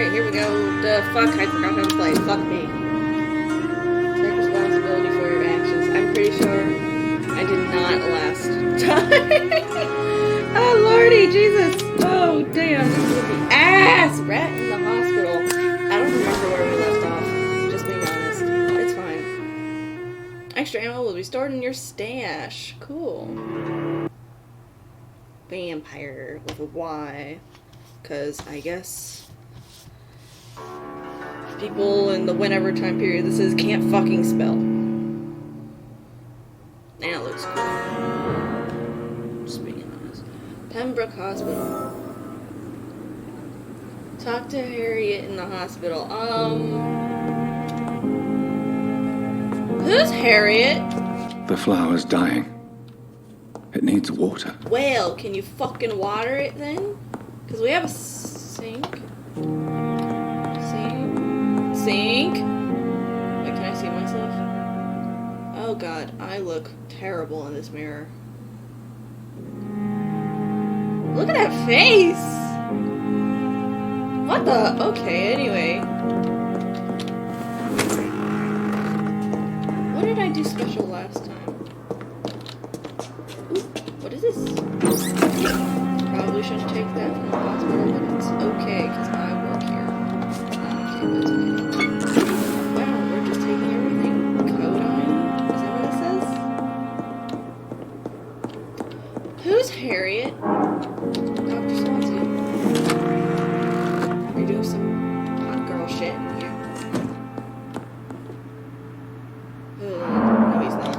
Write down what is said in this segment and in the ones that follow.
Okay, here we go. Fuck, I forgot how to play. Fuck me. Take responsibility for your actions. I'm pretty sure I did not last time. Oh, lordy, Jesus. Oh, damn. This is gonna be ass. Rat in the hospital. I don't remember where we left off. Just being honest. It's fine. Extra ammo will be stored in your stash. Cool. Vampyr with a Y. Because I guess people in the whenever time period this is can't fucking spell. That looks cool. Just being honest. Pembroke Hospital. Talk to Harriet in the hospital. Who's Harriet? The flower's dying. It needs water. Well, can you fucking water it then? Because we have a sink. Sink. Wait, can I see myself? Oh god, I look terrible in this mirror. Look at that face! What the? Okay, anyway. What did I do special last time? Ooh, what is this? Probably shouldn't take that from the hospital, but it's okay, because I work here. Not okay, but it's okay. Wow, we're just taking everything codine? Is that what it says? Who's Harriet? Dr. Swansea. You're doing some hot girl shit in here. No, he's not.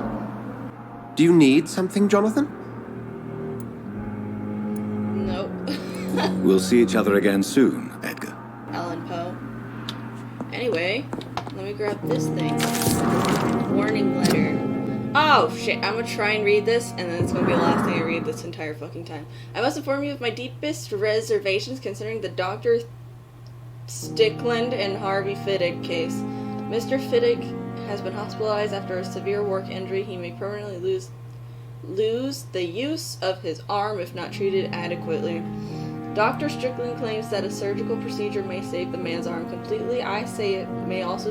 Do you need something, Jonathan? We'll see each other again soon, Edgar. Alan Poe. Anyway, let me grab this thing. Warning letter. Oh shit, I'm gonna try and read this, and then it's gonna be the last thing I read this entire fucking time. I must inform you of my deepest reservations concerning the Dr. Stickland and Harvey Fittig case. Mr. Fittig has been hospitalized after a severe work injury. He may permanently lose the use of his arm if not treated adequately. Dr. Strickland claims that a surgical procedure may save the man's arm completely. I say it may also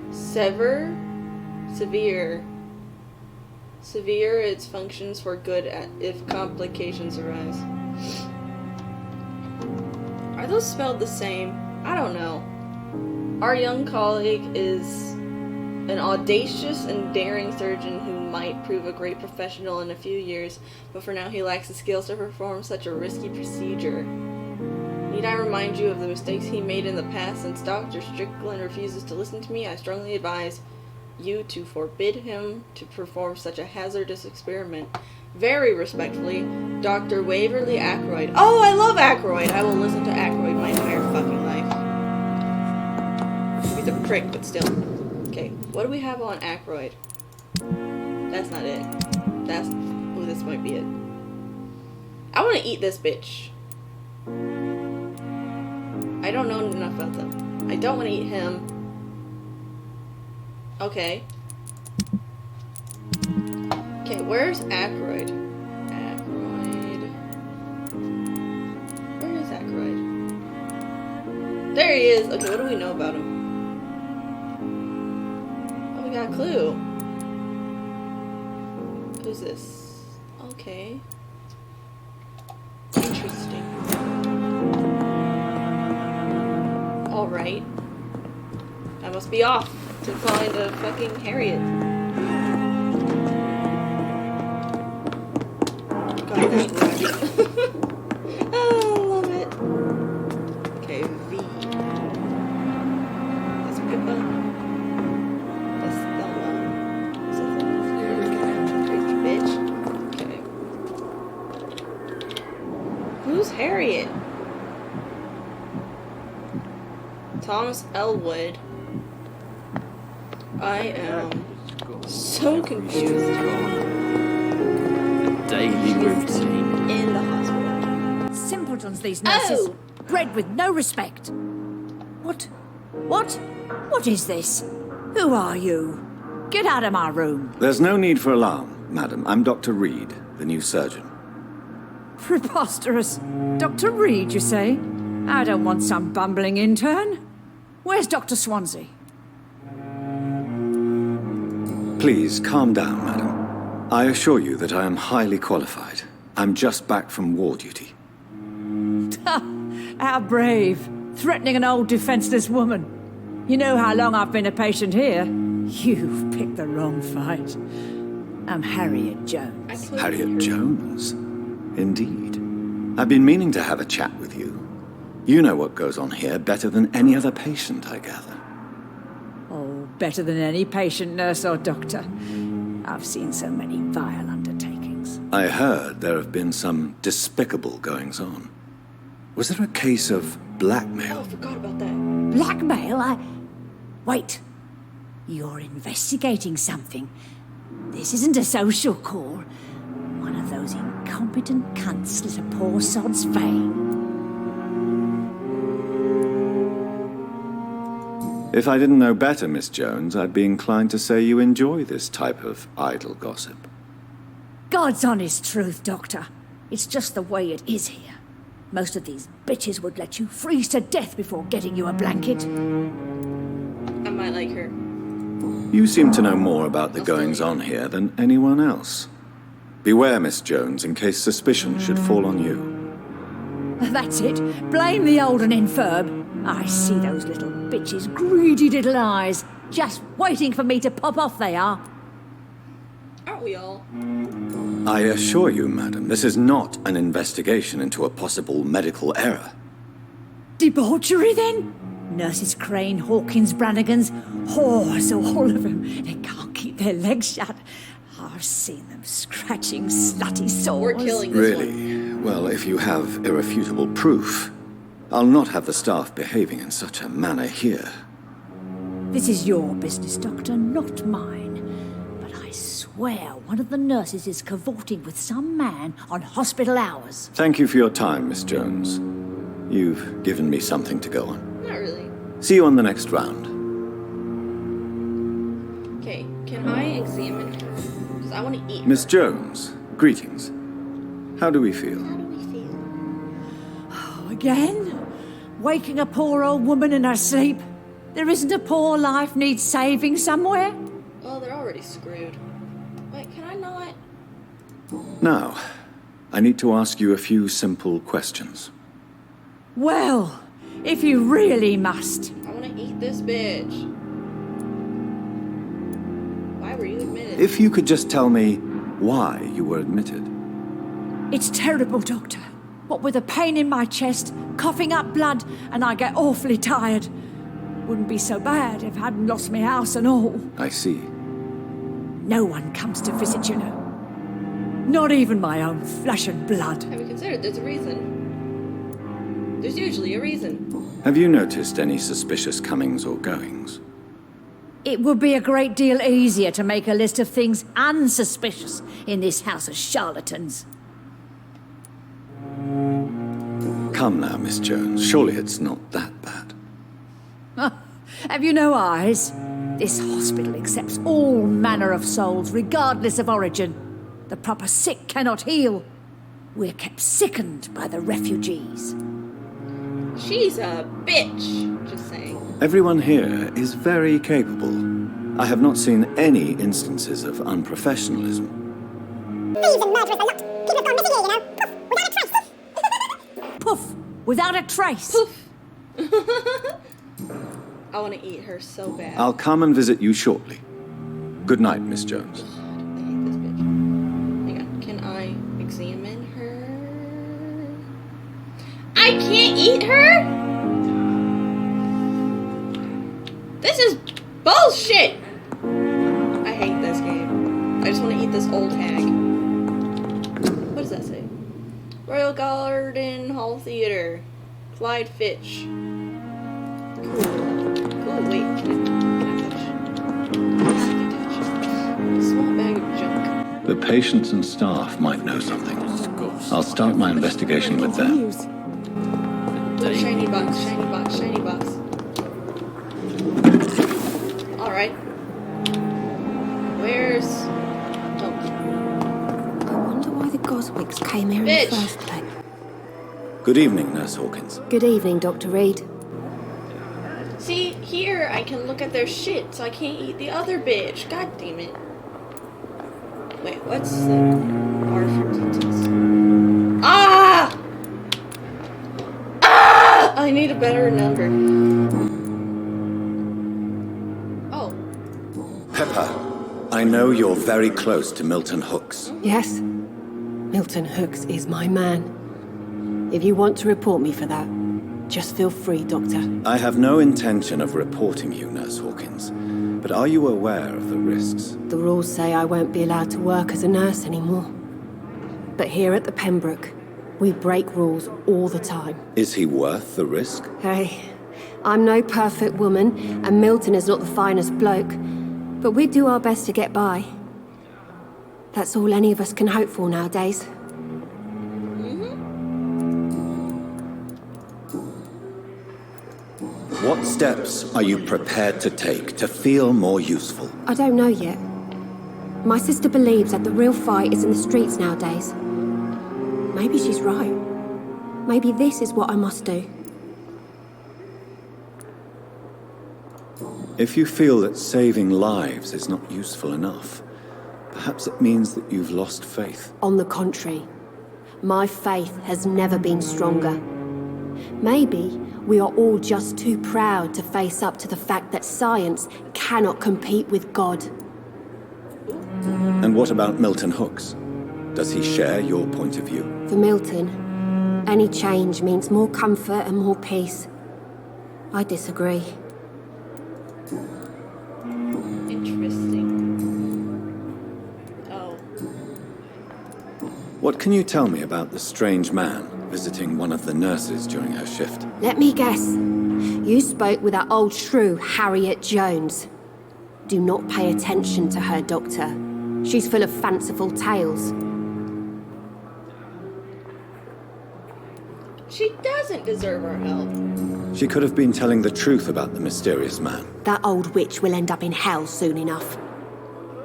sever its functions for good if complications arise. Are those spelled the same? I don't know. Our young colleague is an audacious and daring surgeon who might prove a great professional in a few years, but for now he lacks the skills to perform such a risky procedure. Need I remind you of the mistakes he made in the past? Since Dr. Strickland refuses to listen to me, I strongly advise you to forbid him to perform such a hazardous experiment. Very respectfully, Dr. Waverly Ackroyd. Oh, I love Ackroyd! I will listen to Ackroyd my entire fucking life. He's a prick, but still. Okay, what do we have on Ackroyd? That's not it. That's... oh, this might be it. I want to eat this bitch. I don't know enough about them. I don't want to eat him. Okay. Okay, where's Ackroyd? Ackroyd. Where is Ackroyd? There he is! Okay, what do we know about him? Oh, we got a clue. Who's this? Okay. Interesting. Alright. I must be off to find a fucking Harriet. God, that's right. Oh, I love it. Okay, V. That's Pippa. That's Thelma. Is that Thelma? Crazy bitch. Okay. Who's Harriet? Thomas Elwood. I am so confused. A daily routine. In the hospital. Simpletons, these nurses. Oh! Bred with no respect. What? What is this? Who are you? Get out of my room. There's no need for alarm, madam. I'm Dr. Reed, the new surgeon. Preposterous. Dr. Reed, you say? I don't want some bumbling intern. Where's Dr. Swansea? Please, calm down, madam. I assure you that I am highly qualified. I'm just back from war duty. How brave. Threatening an old defenseless woman. You know how long I've been a patient here? You've picked the wrong fight. I'm Harriet Jones. Harriet Jones? Indeed. I've been meaning to have a chat with you. You know what goes on here better than any other patient, I gather. Oh, better than any patient, nurse or doctor. I've seen so many vile undertakings. I heard there have been some despicable goings-on. Was there a case of blackmail? Oh, I forgot about that. Blackmail? Wait. You're investigating something. This isn't a social call. One of those incompetent cunts slit a poor sod's vein. If I didn't know better, Miss Jones, I'd be inclined to say you enjoy this type of idle gossip. God's honest truth, Doctor. It's just the way it is here. Most of these bitches would let you freeze to death before getting you a blanket. I might like her. You seem to know more about the goings-on here than anyone else. Beware, Miss Jones, in case suspicion should fall on you. That's it. Blame the old and infirm. I see those little bitches' greedy little eyes. Just waiting for me to pop off they are. Aren't we all? I assure you, madam, this is not an investigation into a possible medical error. Debauchery, then? Nurses Crane, Hawkins, Brannigans, whores, all of them. They can't keep their legs shut. I've seen them scratching slutty sores. We're killing this one. Really? Well, if you have irrefutable proof, I'll not have the staff behaving in such a manner here. This is your business, Doctor, not mine. But I swear one of the nurses is cavorting with some man on hospital hours. Thank you for your time, Miss Jones. You've given me something to go on. Not really. See you on the next round. Okay, can I examine her? Because I want to eat her. Miss Jones, greetings. How do we feel? How do we feel? Oh, again? Waking a poor old woman in her sleep? There isn't a poor life needs saving somewhere? Well, they're already screwed. Wait, can I not? Now, I need to ask you a few simple questions. Well, if you really must. I want to eat this bitch. Why were you admitted? If you could just tell me why you were admitted. It's terrible, Doctor. What with a pain in my chest, coughing up blood, and I get awfully tired. Wouldn't be so bad if I hadn't lost my house and all. I see. No one comes to visit, you know. Not even my own flesh and blood. Have you considered there's a reason? There's usually a reason. Have you noticed any suspicious comings or goings? It would be a great deal easier to make a list of things unsuspicious in this house of charlatans. Come now, Miss Jones. Surely it's not that bad. Have you no eyes? This hospital accepts all manner of souls, regardless of origin. The proper sick cannot heal. We're kept sickened by the refugees. She's a bitch. Just saying. Everyone here is very capable. I have not seen any instances of unprofessionalism. Thieves and murderers are not. People have gone missing here, you know. Poof, without a trace. Poof! Without a trace? Poof. I want to eat her so bad. I'll come and visit you shortly. Good night, Miss Jones. God, I hate this bitch. Hang on. Can I examine her? I can't eat her? This is bullshit! I hate this game. I just want to eat this old hag. What does that say? Royal Garden Hall Theater. Clyde Fitch. Cool. Cool, wait. Can I touch? Yes, I can touch. Small bag of junk. The patients and staff might know something. I'll start my investigation with them. Shiny box, shiny box, shiny box. Alright. Where's... Oh. I wonder why the Goswicks came here in Bitch. the first place. Good evening, Nurse Hawkins. Good evening, Dr. Reed. See, here I can look at their shit, so I can't eat the other bitch. God damn it. Wait, what's the R for details? Ah! Ah! I need a better number. Oh. Pepper, I know you're very close to Milton Hooks. Yes? Milton Hooks is my man. If you want to report me for that, just feel free, Doctor. I have no intention of reporting you, Nurse Hawkins, but are you aware of the risks? The rules say I won't be allowed to work as a nurse anymore. But here at the Pembroke, we break rules all the time. Is he worth the risk? Hey, I'm no perfect woman, and Milton is not the finest bloke, but we do our best to get by. That's all any of us can hope for nowadays. What steps are you prepared to take to feel more useful? I don't know yet. My sister believes that the real fight is in the streets nowadays. Maybe she's right. Maybe this is what I must do. If you feel that saving lives is not useful enough, perhaps it means that you've lost faith. On the contrary, my faith has never been stronger. Maybe we are all just too proud to face up to the fact that science cannot compete with God. And what about Milton Hooks? Does he share your point of view? For Milton, any change means more comfort and more peace. I disagree. Interesting. Oh. What can you tell me about the strange man visiting one of the nurses during her shift? Let me guess. You spoke with that old shrew, Harriet Jones. Do not pay attention to her, Doctor. She's full of fanciful tales. She doesn't deserve our help. She could have been telling the truth about the mysterious man. That old witch will end up in hell soon enough.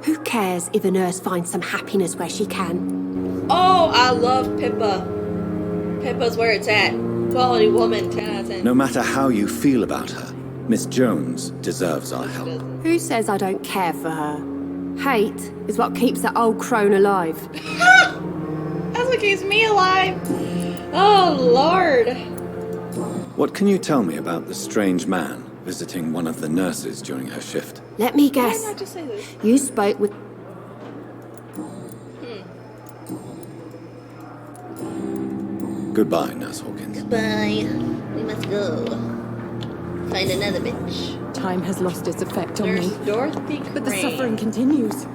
Who cares if a nurse finds some happiness where she can? Oh, I love Pippa. Pippa's where it's at. Quality woman, 10 out of 10. No matter how you feel about her, Miss Jones deserves our help. Who says I don't care for her? Hate is what keeps that old crone alive. That's what keeps me alive. Oh, Lord. What can you tell me about the strange man visiting one of the nurses during her shift? Let me Why guess. not just say this? You spoke with... Goodbye, Nurse Hawkins. Bye. We must go. Find another bitch. Time has lost its effect on Nurse me, Dorothy Crane. but the suffering continues.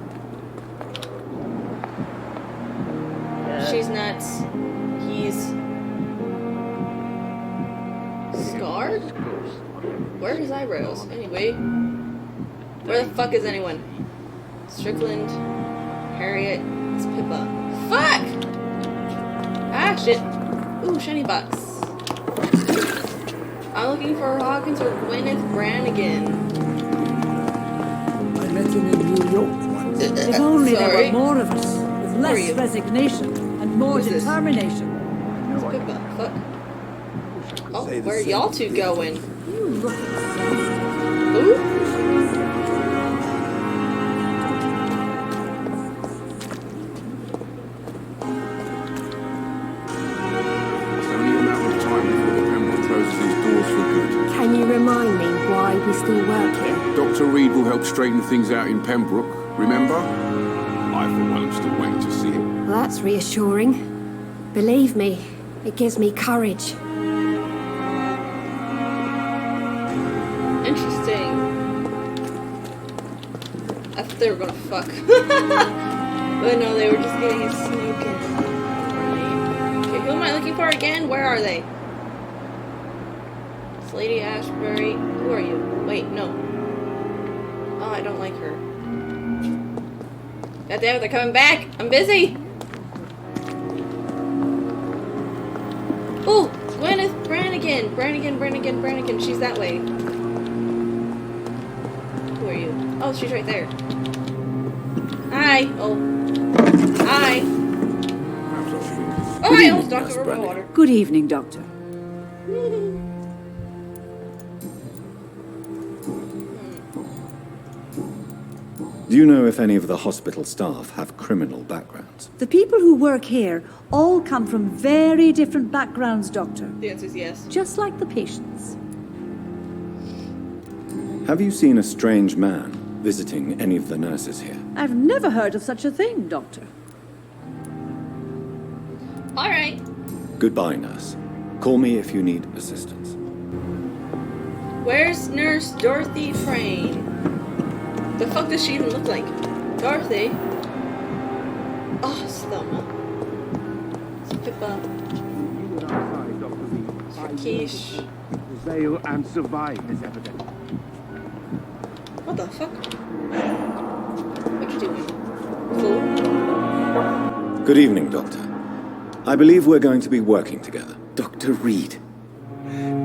She's nuts. He's... scarred? Where are his eyebrows? Anyway. Where the fuck is anyone? Strickland. Harriet. It's Pippa. Fuck! Ah, shit. Ooh, shiny box. I'm looking for Hawkins or Gwyneth Brannigan. I met him in New York once. If only there Sorry. were more of us, with are less you? resignation and more Who's this? determination. It's Pippa. Fuck. Oh, where are y'all two going? Ooh. It's only a matter of time before the Pembroke closes its doors for good. Can you remind me why we still work here? Dr. Reed will help straighten things out in Pembroke, remember? I, for one, am still waiting to see him. Well, that's reassuring. Believe me, it gives me courage. Interesting. I thought they were gonna fuck. But no, they were just getting smoking. Right. Okay, who am I looking for again? Where are they? It's Lady Ashbury. Who are you? Wait, no. Oh, I don't like her. God damn it, they're coming back! I'm busy! Oh, Gwyneth Brannigan! Brannigan, she's that way. Who are you? Oh, she's right there. Hi! Oh. Hi! Oh, Good I evening, almost knocked Nurse over my Brandy. water. Good evening, Doctor. Do you know if any of the hospital staff have criminal backgrounds? The people who work here all come from very different backgrounds, Doctor. The answer is yes. Just like the patients. Have you seen a strange man visiting any of the nurses here? I've never heard of such a thing, Doctor. All right. Goodbye, nurse. Call me if you need assistance. Where's Nurse Dorothy Frayne? The fuck does she even look like? Dorothy? Oh, Thelma. Pippa. Quiche. Prevail and survive this epidemic. What the fuck? What you doing? Fool? Good evening, Doctor. I believe we're going to be working together. Dr. Reed.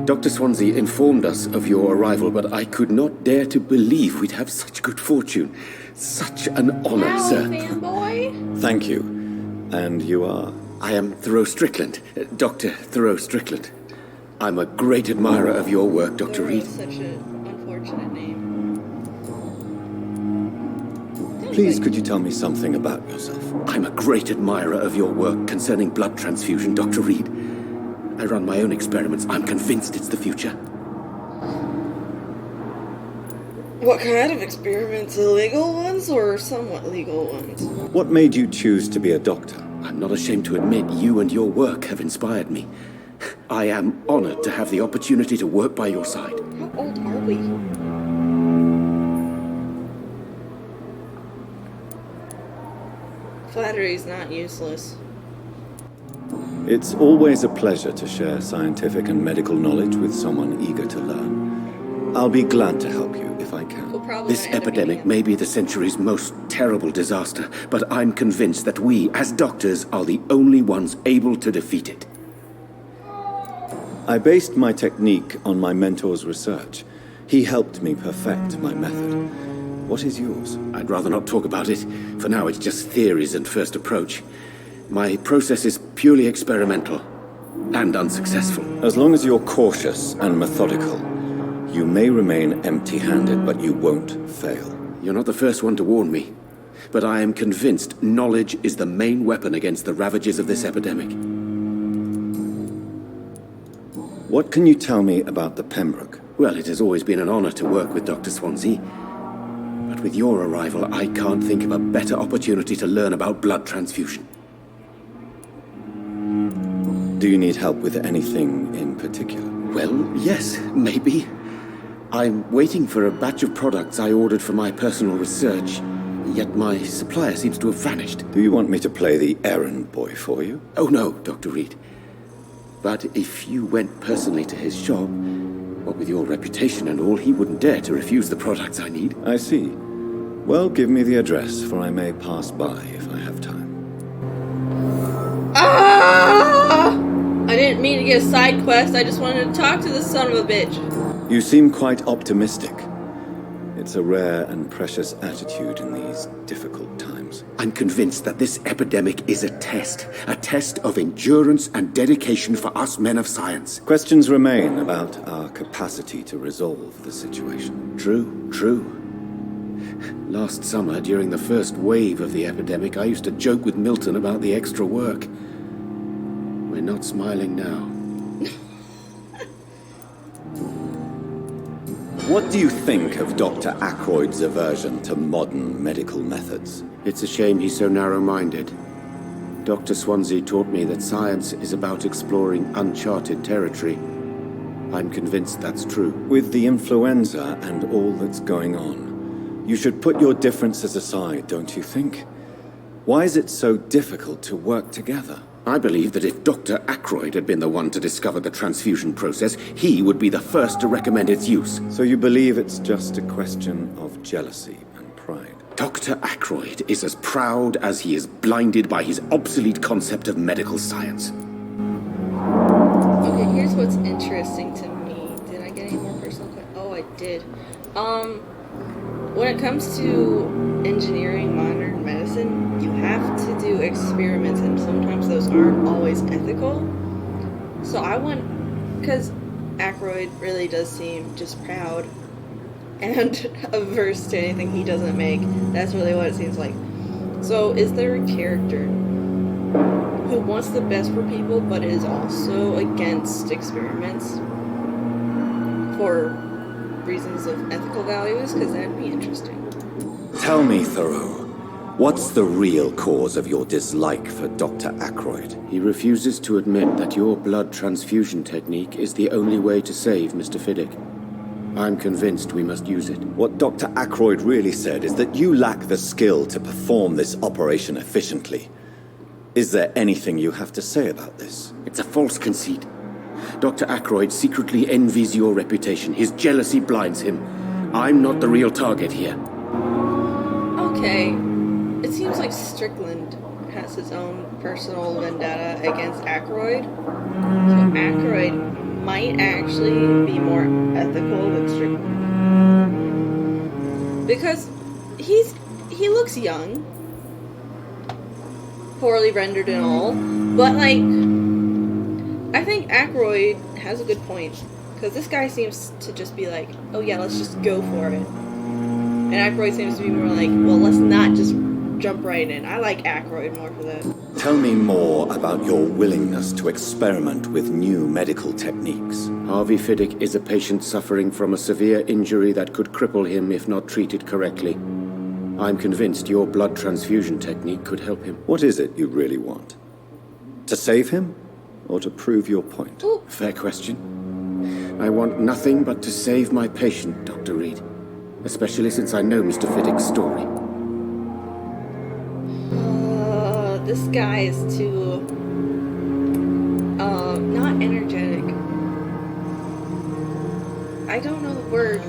Dr. Swansea informed us of your arrival, but I could not dare to believe we'd have such good fortune. Such an honor, Wow, sir. fanboy. Thank you. And you are? I am Thoreau Strickland, Dr. Thoreau Strickland. I'm a great admirer of your work, Dr. Reed. Such an unfortunate name. Please, could you tell me something about yourself? I'm a great admirer of your work concerning blood transfusion, Dr. Reed. I run my own experiments. I'm convinced it's the future. What kind of experiments? Illegal ones or somewhat legal ones? What made you choose to be a doctor? I'm not ashamed to admit you and your work have inspired me. I am honored to have the opportunity to work by your side. How old are we? Flattery is not useless. It's always a pleasure to share scientific and medical knowledge with someone eager to learn. I'll be glad to help you if I can. We'll probably This end up epidemic being- may be the century's most terrible disaster, but I'm convinced that we, as doctors, are the only ones able to defeat it. I based my technique on my mentor's research. He helped me perfect my method. What is yours? I'd rather not talk about it. For now, it's just theories and first approach. My process is purely experimental and unsuccessful. As long as you're cautious and methodical, you may remain empty-handed, but you won't fail. You're not the first one to warn me, but I am convinced knowledge is the main weapon against the ravages of this epidemic. What can you tell me about the Pembroke? Well, it has always been an honor to work with Dr. Swansea. But with your arrival, I can't think of a better opportunity to learn about blood transfusion. Do you need help with anything in particular? Well, yes, maybe. I'm waiting for a batch of products I ordered for my personal research, yet my supplier seems to have vanished. Do you want me to play the errand boy for you? Oh no, Dr. Reed. But if you went personally to his shop, what with your reputation and all, he wouldn't dare to refuse the products I need. I see. Well, give me the address, for I may pass by if I have time. Ah! I didn't mean to get a side quest. I just wanted to talk to this son of a bitch. You seem quite optimistic. It's a rare and precious attitude in these difficult times. I'm convinced that this epidemic is a test of endurance and dedication for us men of science. Questions remain about our capacity to resolve the situation. True. Last summer, during the first wave of the epidemic, I used to joke with Milton about the extra work. We're not smiling now. What do you think of Dr. Ackroyd's aversion to modern medical methods? It's a shame he's so narrow-minded. Dr. Swansea taught me that science is about exploring uncharted territory. I'm convinced that's true. With the influenza and all that's going on, you should put your differences aside, don't you think? Why is it so difficult to work together? I believe that if Dr. Ackroyd had been the one to discover the transfusion process, he would be the first to recommend its use. So you believe it's just a question of jealousy and pride? Dr. Ackroyd is as proud as he is blinded by his obsolete concept of medical science. Okay, here's what's interesting to me. Did I get any more personal questions? Oh, I did. When it comes to engineering modern medicine, you have to do experiments, and sometimes those aren't always ethical. So I want, because Aykroyd really does seem just proud and averse to anything he doesn't make. That's really what it seems like. So is there a character who wants the best for people but is also against experiments for reasons of ethical values? Because that'd be interesting. Tell me, Thoreau, what's the real cause of your dislike for Dr. Aykroyd? He refuses to admit that your blood transfusion technique is the only way to save Mr. Fiddick. I'm convinced we must use it. What Dr. Aykroyd really said is that you lack the skill to perform this operation efficiently. Is there anything you have to say about this? It's a false conceit. Dr. Aykroyd secretly envies your reputation. His jealousy blinds him. I'm not the real target here. Okay. It seems like Strickland has his own personal vendetta against Aykroyd. So Aykroyd might actually be more ethical than Strickland. Because he looks young. Poorly rendered and all. But, like, I think Aykroyd has a good point. Because this guy seems to just be like, oh yeah, let's just go for it. And Aykroyd seems to be more like, well, let's not just jump right in. I like Aykroyd more for that. Tell me more about your willingness to experiment with new medical techniques. Harvey Fiddick is a patient suffering from a severe injury that could cripple him if not treated correctly. I'm convinced your blood transfusion technique could help him. What is it you really want? To save him? Or to prove your point? Ooh. Fair question. I want nothing but to save my patient, Dr. Reed. Especially since I know Mr. Fiddick's story. This guy is too, not energetic. I don't know the word.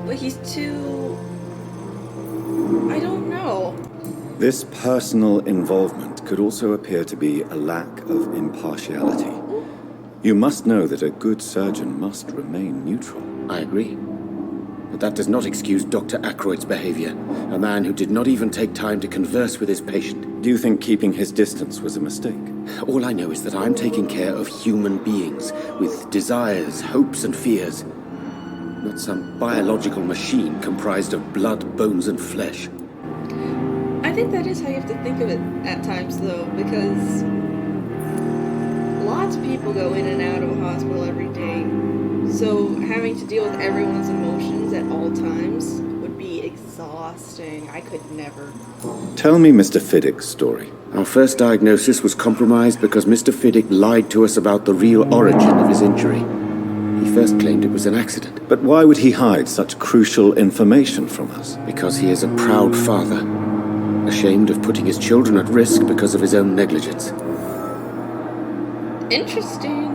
But he's too... I don't know. This personal involvement could also appear to be a lack of impartiality. You must know that a good surgeon must remain neutral. I agree. But that does not excuse Dr. Aykroyd's behavior. A man who did not even take time to converse with his patient. Do you think keeping his distance was a mistake? All I know is that I'm taking care of human beings with desires, hopes, and fears. Not some biological machine comprised of blood, bones, and flesh. I think that is how you have to think of it at times, though, because lots of people go in and out of a hospital every day. So having to deal with everyone's emotions at all times would be exhausting. I could never. Tell me Mr. Fiddick's story. Our first diagnosis was compromised because Mr. Fiddick lied to us about the real origin of his injury. He first claimed it was an accident. But why would he hide such crucial information from us? Because he is a proud father, ashamed of putting his children at risk because of his own negligence. Interesting.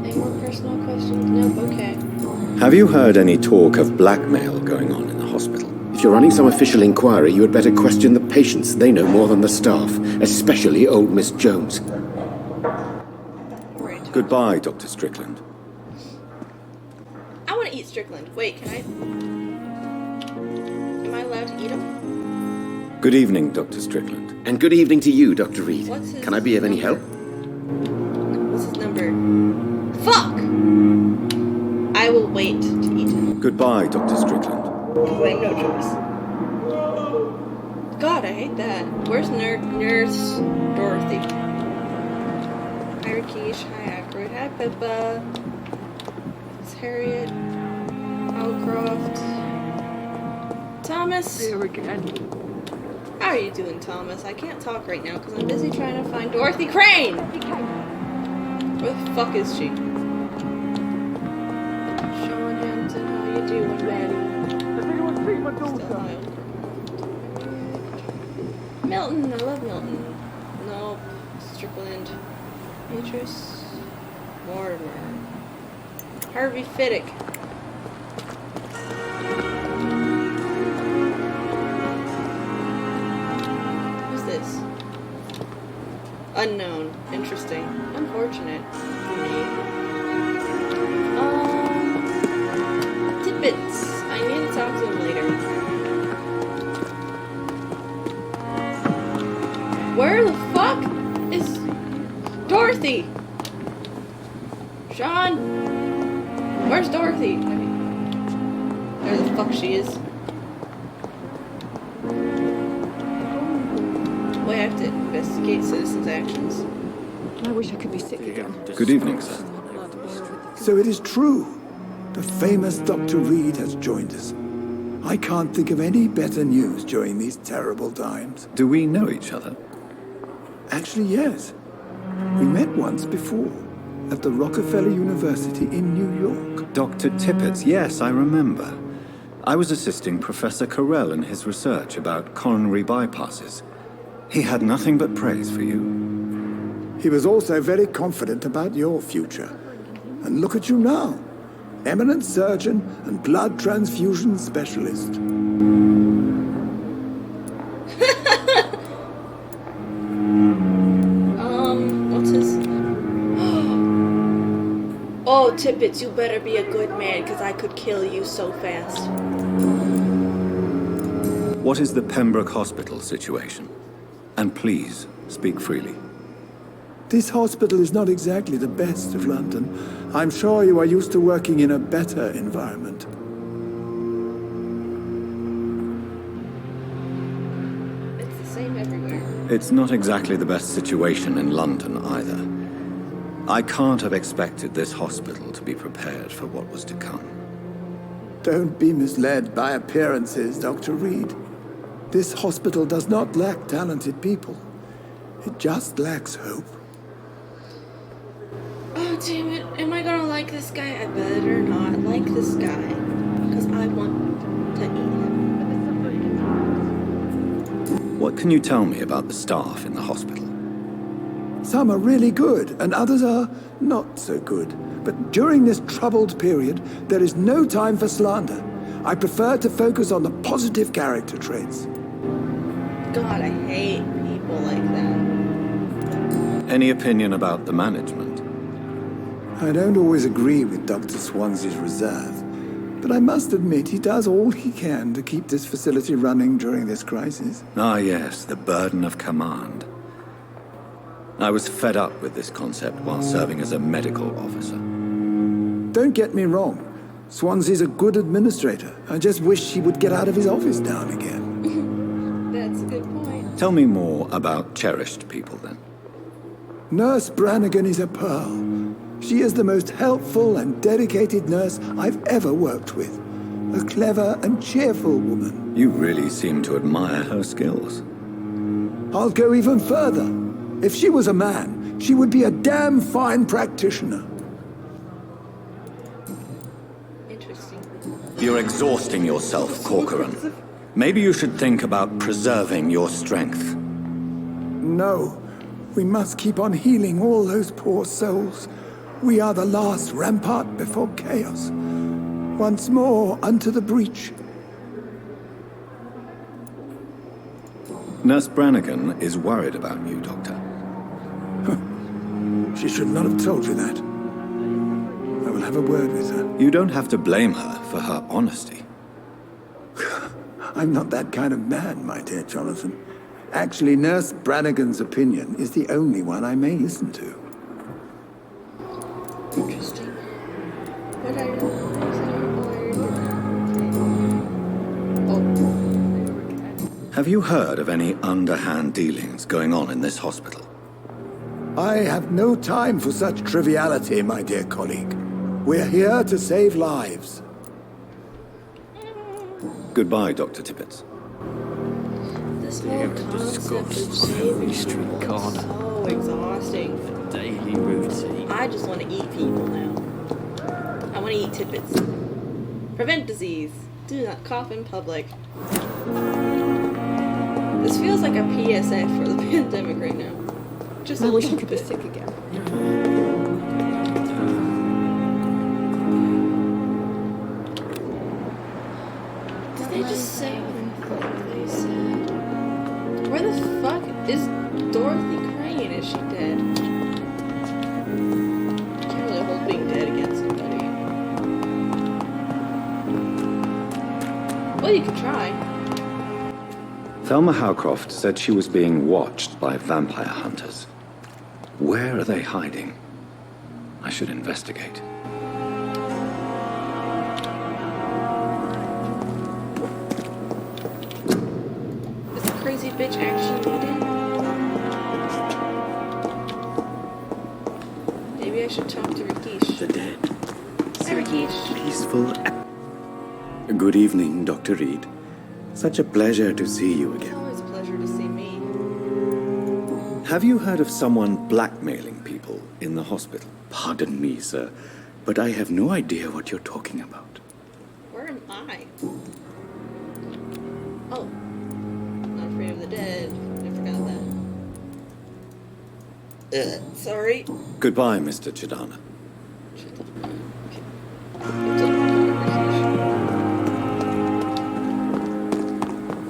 Any more personal questions? Nope, okay. Have you heard any talk of blackmail going on in the hospital? If you're running some official inquiry, you had better question the patients. They know more than the staff, especially old Miss Jones. Right. Goodbye, Dr. Strickland. I want to eat Strickland. Wait, can I? Am I allowed to eat him? Good evening, Dr. Strickland. And good evening to you, Dr. Reed. What's his Can I be of any help? What's his number? Fuck! I will wait to eat him. Goodbye, Dr. Strickland. Because I have no choice. God, I hate that. Where's Nurse Dorothy? Hi, Rakesh. Hi, Aykroyd. Hi, Pippa. It's Harriet. Howcroft. Thomas. Here again. How are you doing, Thomas? I can't talk right now because I'm busy trying to find Dorothy Crane! Where the fuck is she? Sean Hampton, how you doing, buddy? Does anyone see my Still daughter? high. Milton, I love Milton. Nope. Strickland. Beatrice. Mortimer. Harvey Fiddick. Who's this? Unknown. Interesting. Unfortunate for me. Tidbits. I need to talk to him later. Dorothy! Sean! Where's Dorothy? Where the fuck she is. We have to investigate citizens' actions. I wish I could be sick again. Good evening, sir. So it is true. The famous Dr. Reed has joined us. I can't think of any better news during these terrible times. Do we know each other? Actually, yes. We met once before, at the Rockefeller University in New York. Dr. Tippett, yes, I remember. I was assisting Professor Carell in his research about coronary bypasses. He had nothing but praise for you. He was also very confident about your future. And look at you now. Eminent surgeon and blood transfusion specialist. What's his... Oh, Tippett, you better be a good man, because I could kill you so fast. What is the Pembroke Hospital situation? And please, speak freely. This hospital is not exactly the best of London. I'm sure you are used to working in a better environment. It's the same everywhere. It's not exactly the best situation in London either. I can't have expected this hospital to be prepared for what was to come. Don't be misled by appearances, Dr. Reed. This hospital does not lack talented people. It just lacks hope. Oh, damn it. Am I gonna like this guy? I better not like this guy. Because I want to eat him. What can you tell me about the staff in the hospital? Some are really good, and others are not so good. But during this troubled period, there is no time for slander. I prefer to focus on the positive character traits. God, I hate people like that. Any opinion about the management? I don't always agree with Dr. Swansea's reserve, but I must admit he does all he can to keep this facility running during this crisis. Ah, yes, the burden of command. I was fed up with this concept while serving as a medical officer. Don't get me wrong. Swansea's a good administrator. I just wish he would get out of his office now and again. That's a good point. Tell me more about cherished people, then. Nurse Brannigan is a pearl. She is the most helpful and dedicated nurse I've ever worked with. A clever and cheerful woman. You really seem to admire her skills. I'll go even further. If she was a man, she would be a damn fine practitioner. Interesting. You're exhausting yourself, Corcoran. Maybe you should think about preserving your strength. No. We must keep on healing all those poor souls. We are the last rampart before chaos. Once more unto the breach. Nurse Brannigan is worried about you, Doctor. She should not have told you that. I will have a word with her. You don't have to blame her for her honesty. I'm not that kind of man, my dear Jonathan. Actually, Nurse Brannigan's opinion is the only one I may listen to. Interesting. What are you... Have you heard of any underhand dealings going on in this hospital? I have no time for such triviality, my dear colleague. We're here to save lives. Goodbye, Dr. Tippett. This whole concept of saving street people is so exhausting. Daily routine. I just want to eat people now. I want to eat Tippets. Prevent disease. Do not cough in public. This feels like a PSA for the pandemic right now. Just I a wish I little could be bit. sick again. Did they just say what they said? Where the fuck is Dorothy Crane? Is she dead? Can't really hold being dead against somebody. Well, you could try. Thelma Howcroft said she was being watched by vampire hunters. Where are they hiding? I should investigate. Is the crazy bitch actually needed? Maybe I should talk to Rakesh. The dead. Hi, Rakesh. Peaceful. Good evening, Dr. Reed. Such a pleasure to see you It's again. always a pleasure to see me. Have you heard of someone blackmailing people in the hospital? Pardon me, sir, but I have no idea what you're talking about. Where am I? Oh. Not afraid of the dead. I forgot that. Sorry. Goodbye, Mr. Chidana.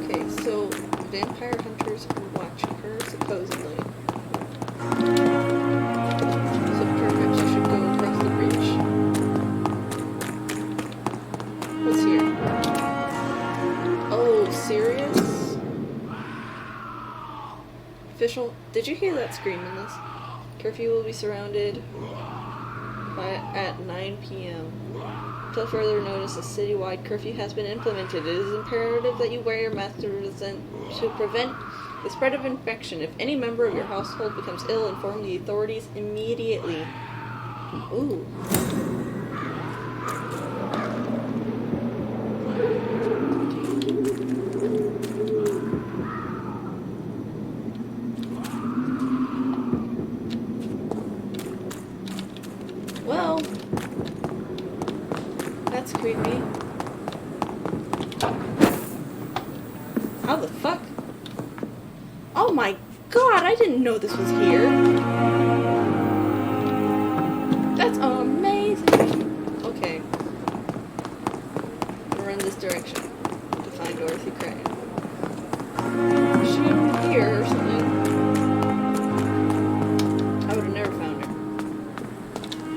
Okay, so vampire hunters are watching her, supposedly. So perhaps I should go across the bridge. What's here? Oh, serious? Official, did you hear that scream in this? Curfew will be surrounded at 9 p.m. Until further notice, a citywide curfew has been implemented. It is imperative that you wear your mask to prevent the spread of infection. If any member of your household becomes ill, inform the authorities immediately. Ooh. Well, that's creepy. How the fuck? Oh my god, I didn't know this was here. That's amazing. Okay. I'm gonna run this direction to find Dorothy Crane. Is she here or something? I would have never found her.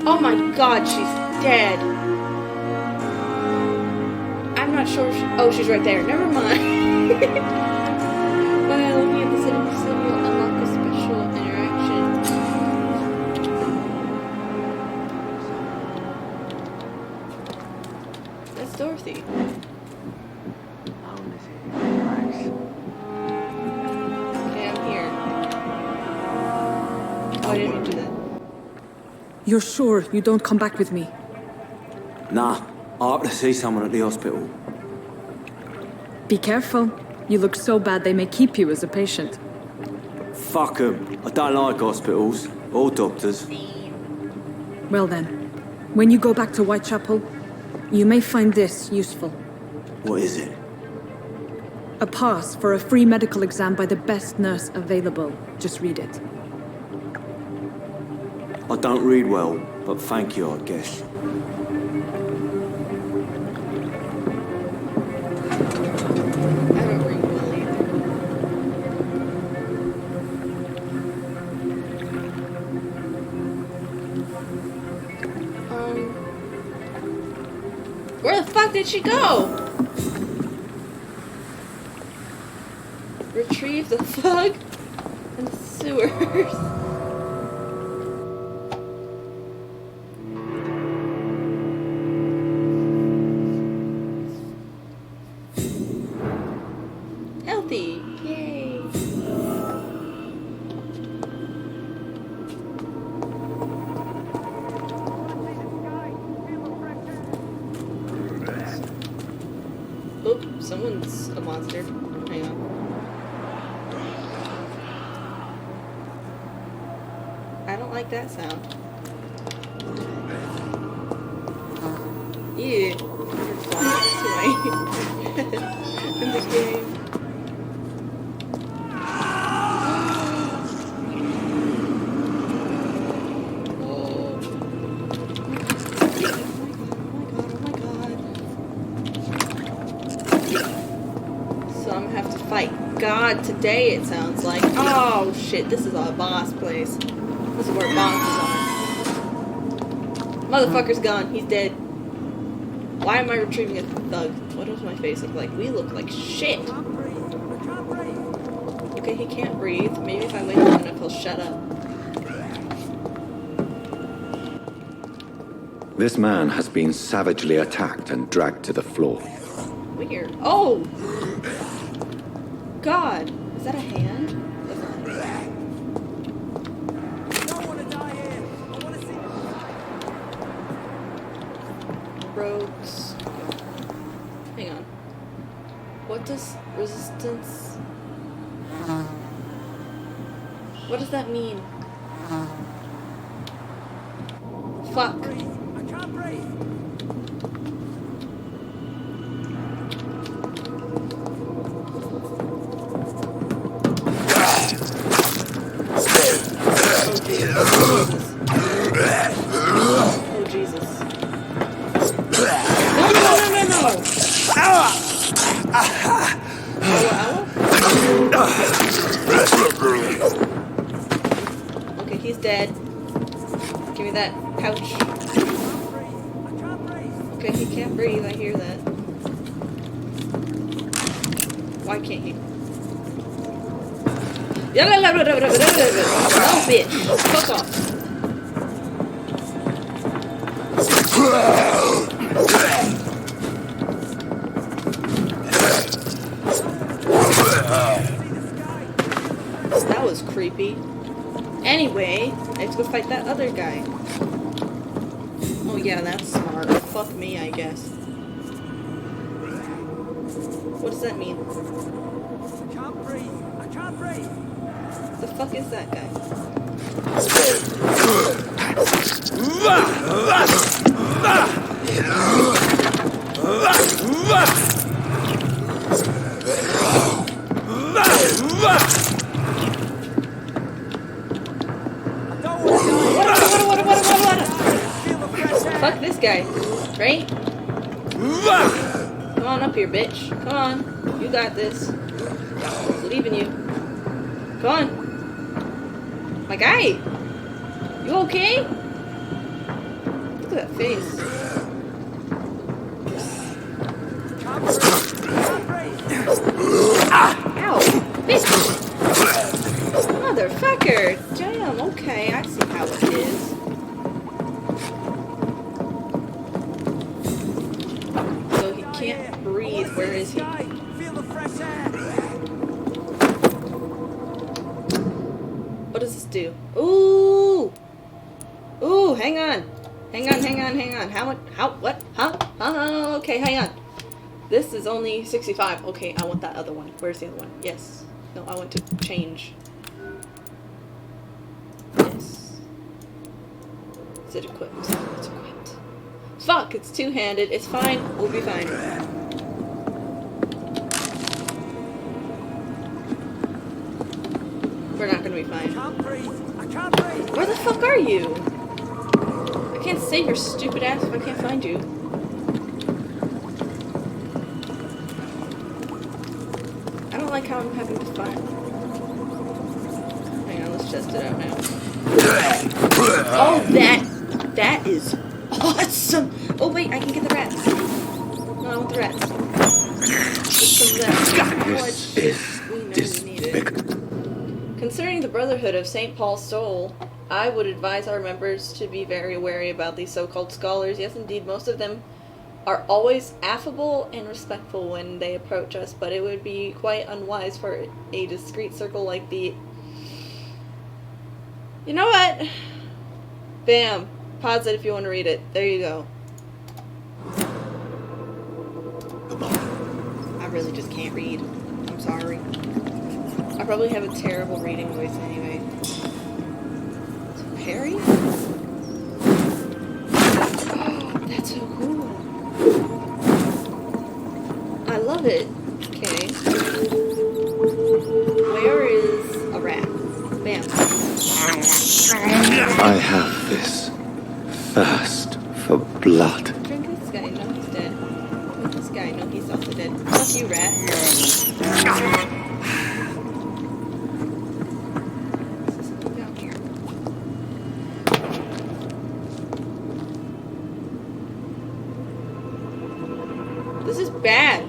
Oh my god, she's dead. I'm not sure. Oh, she's right there. Never mind. By looking at the cinema scene, you'll unlock a special interaction. That's Dorothy. Okay, I'm here. Oh, I didn't do that. You're sure you don't come back with me? Nah, I have to see someone at the hospital. Be careful. You look so bad they may keep you as a patient. Fuck 'em. I don't like hospitals or doctors. Well then, when you go back to Whitechapel, you may find this useful. What is it? A pass for a free medical exam by the best nurse available. Just read it. I don't read well, but thank you, I guess. I don't read well either. Where the fuck did she go? Retrieve the thug in the sewers. Healthy. Yay. Oop, someone's a monster. Hang on. I don't like that sound. Ew. You're flying in the game. So I'm gonna have to fight God today, it sounds like. Oh shit, this is a boss place. This is where bosses are. Motherfucker's gone, he's dead. Why am I retrieving a thug? What does my face look like? We look like shit. Okay, he can't breathe. Maybe if I wait long enough, he'll shut up. This man has been savagely attacked and dragged to the floor. Weird. Oh! God. Is that a hand? Rogues. Hang on. What does resistance... What does that mean? Fuck. I can't breathe. Oh, Jesus. No. Okay, he's dead. Give me that pouch. Okay, he can't breathe, I hear that. Why can't he? No, bitch. Fuck off. That was creepy. Anyway, I have to go fight that other guy. Oh yeah, that's smart. Fuck me, I guess. What does that mean? I can't breathe. I can't breathe. The fuck is that guy? Fuck this guy, right? Come on up here, bitch. Come on. You got this. I believe in you. Come on. My guy! You okay? Look at that face. Ow! Bitch! Motherfucker! Damn, okay, I see how it is. So he can't breathe. Where is he? What does this do? Ooh! Ooh, hang on. Hang on. How much? What? Huh? Okay, hang on. This is only 65. Okay, I want that other one. Where's the other one? Yes. No, I want to change. Yes. Is it equipped? It's equipped. Fuck, it's two-handed. It's fine. We'll be fine. We're not gonna be fine. Where the fuck are you? I can't save your stupid ass if I can't find you. I don't like how I'm having to find. Hang on, let's test it out now. Oh, that is awesome! Oh wait, I can get the rats. No, I want the rats. This is despicable. Concerning the Brotherhood of St. Paul's Soul, I would advise our members to be very wary about these so-called scholars. Yes, indeed, most of them are always affable and respectful when they approach us, but it would be quite unwise for a discreet circle like the... You know what? Bam. Pause it if you want to read it. There you go. I really just can't read. I'm sorry. I probably have a terrible reading voice anyway. So Perry? Oh, that's so cool. I love it. Okay. Where is a rat? Bam. I have this thirst for blood. Drink this guy. No, he's dead. Drink this guy. No, he's also dead. Fuck you, rat. This is bad.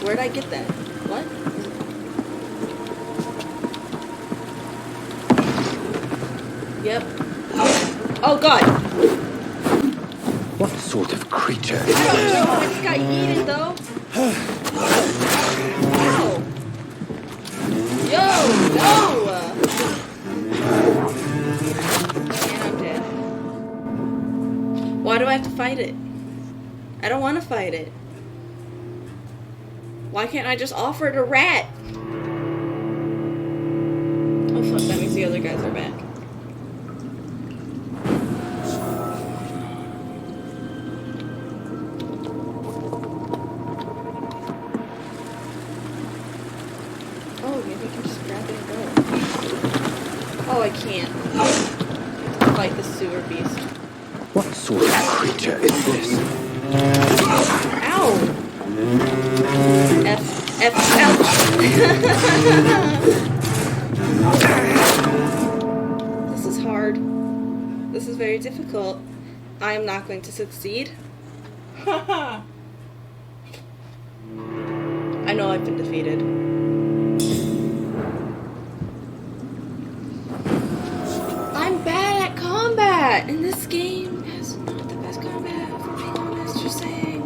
Where'd I get that? What? Yep. Oh god! What sort of creature? I don't know, I just got yeeted though. Ow! Yo! No! And I'm dead. Why do I have to fight it? I don't want to fight it. Why can't I just offer it a rat? Oh fuck, that means the other guys are back. Oh, maybe I can just grab it and go. Oh, I can't. I have to fight the sewer beast. What sort of creature is this? Ow! ouch! This is hard. This is very difficult. I am not going to succeed. I know I've been defeated. I'm bad at combat, and this game has not the best combat, if I'm being honest, just saying.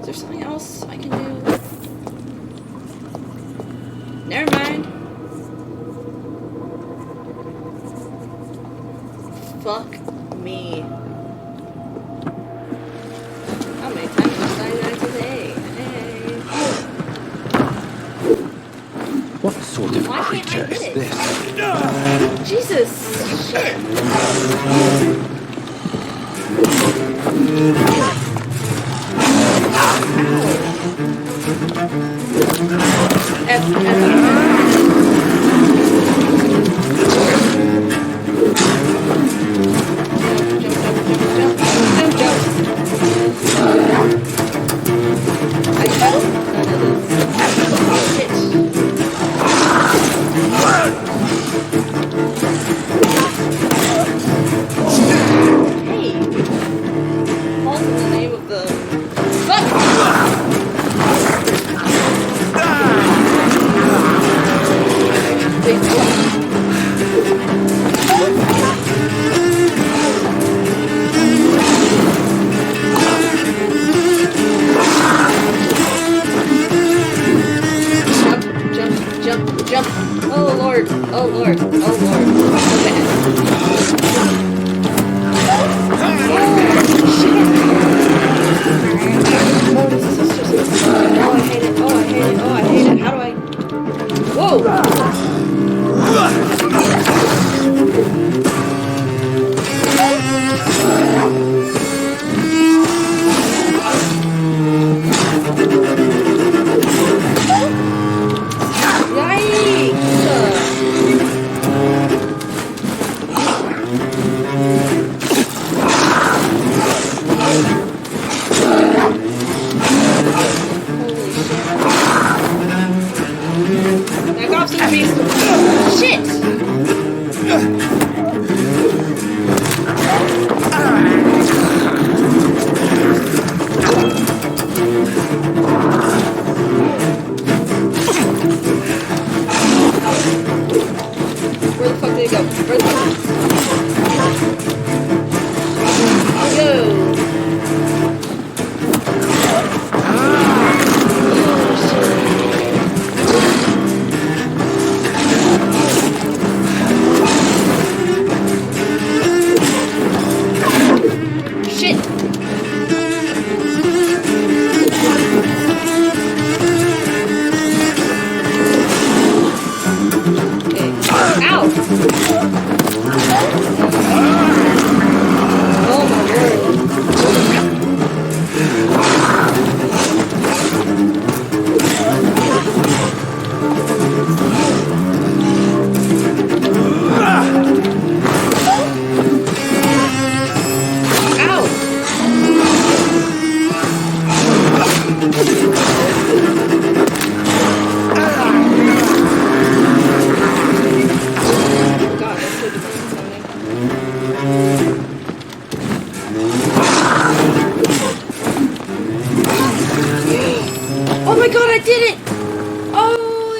Is there something else I can do? Never mind. Fuck me. How many times must I die today? Hey. What sort of Why can't I creature hit is it? this? Jesus! Shit! Jump! Oh lord! Oh lord! Oh lord! So bad. Oh shit! Oh, this is just... Oh, I hate it! Oh, I hate it! Oh, I hate it! How do I... Whoa!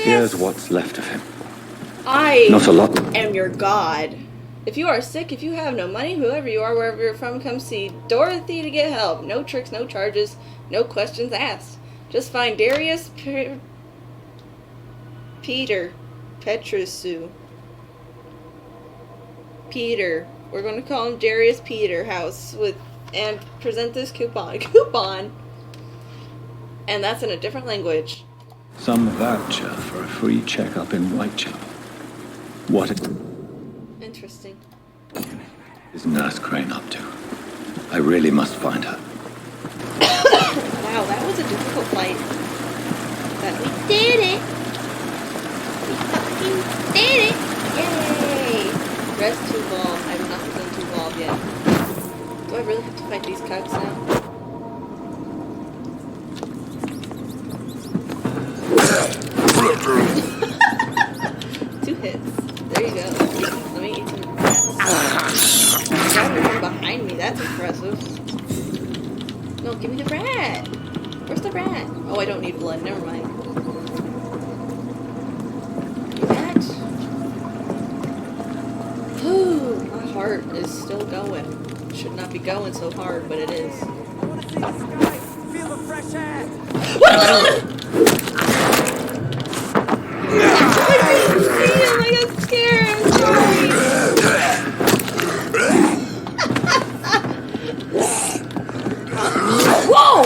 Here's what's left of him. I Not a lot. am your god. If you are sick, if you have no money, whoever you are, wherever you're from, come see Dorothy to get help. No tricks, no charges, no questions asked. Just find Darius Peter Petrusu. Peter. We're going to call him Darius Peter House and present this coupon. And that's in a different language. Some voucher for a free checkup in Whitechapel. What Interesting. is Nurse Crane up to? I really must find her. Wow, that was a difficult fight. But we did it! We fucking did it! Yay! Rest 2 Valve. I've not done 2 Valve yet. Do I really have to fight these cucks now? 2 hits. There you go. Let me eat some rats. Got one behind me. That's impressive. No, give me the rat. Where's the rat? Oh, I don't need blood. Never mind. Rat. Whew, my heart is still going. Should not be going so hard, but it is. Feel the fresh air. What? I got scared. I'm sorry. Whoa!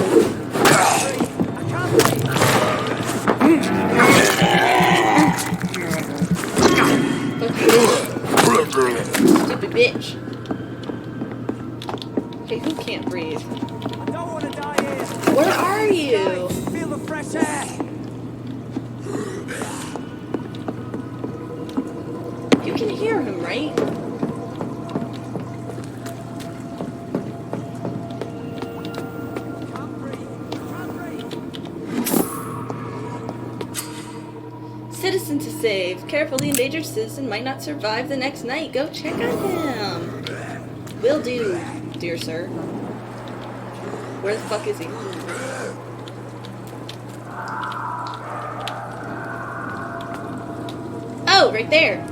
Stupid bitch. Okay, who can't breathe? I don't want to die here. Where are you? Feel the fresh air. You can hear him, right? Citizen to save. Carefully endangered citizen might not survive the next night. Go check on him. Will do, dear sir. Where the fuck is he? Oh, right there.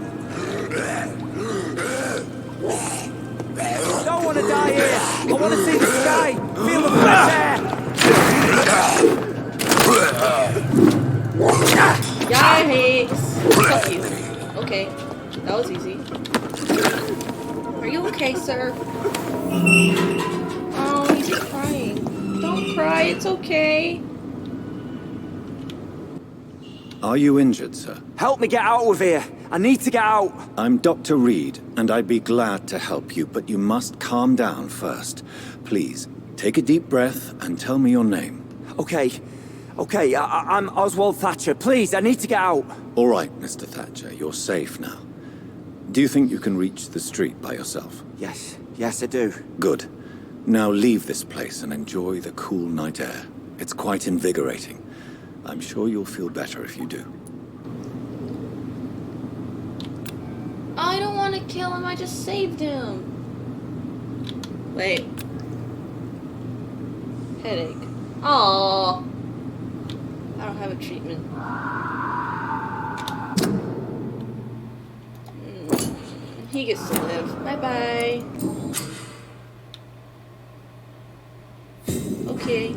Don't want to die here. I want to see the sky. Feel the fresh air. Yikes. Fuck you. Okay. That was easy. Are you okay, sir? Oh, he's crying. Don't cry. It's okay. Are you injured, sir? Help me get out of here. I need to get out. I'm Dr. Reed, and I'd be glad to help you, but you must calm down first. Please, take a deep breath and tell me your name. Okay, I'm Oswald Thatcher. Please, I need to get out. All right, Mr. Thatcher, you're safe now. Do you think you can reach the street by yourself? Yes, I do. Good. Now leave this place and enjoy the cool night air. It's quite invigorating. I'm sure you'll feel better if you do. I don't want to kill him. I just saved him. Wait. Headache. Aww. I don't have a treatment. He gets to live. Bye-bye. Okay.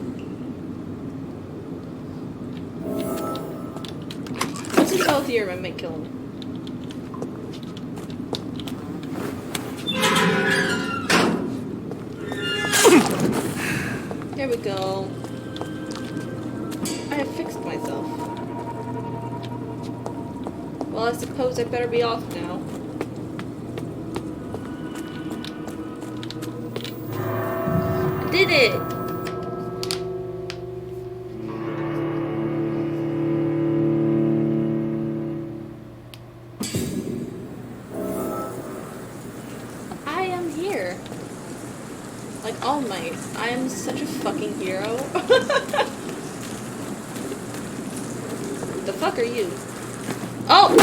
What's his health here? I might kill him. There we go. I have fixed myself. Well, I suppose I better be off now. I did it! I am here. Like All Might. I am such a fucking hero. The fuck are you? Oh!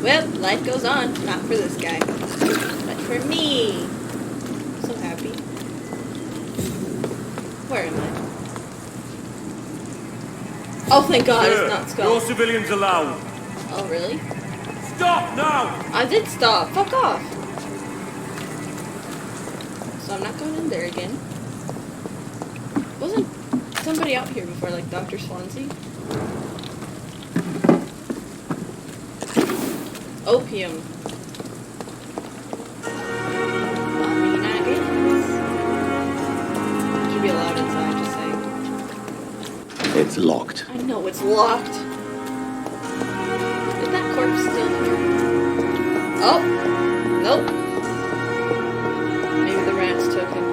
Well, life goes on. Not for this guy. But for me. I'm so happy. Where am I? Oh, thank God, it's not Skull. No civilians allowed. Oh, really? Stop now! I did stop. Fuck off. So I'm not going in there again. Wasn't somebody out here before, like Dr. Swansea? Opium. Mommy nuggets. Should be allowed inside, just saying. It's locked. I know it's locked. Is that corpse still here? Oh! Nope. Maybe the rats took him.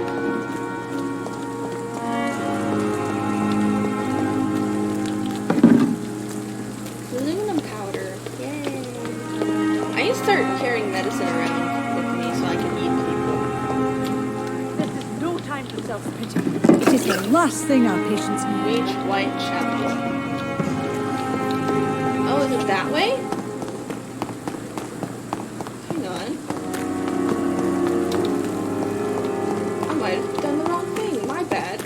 Aluminum powder. Yay. I need to start carrying medicine around with me so I can eat people. This is no time for self-pity. It is the last thing our patients need. Reach Whitechapel. Oh, is it that way? Hang on. I might have done the wrong thing. My bad.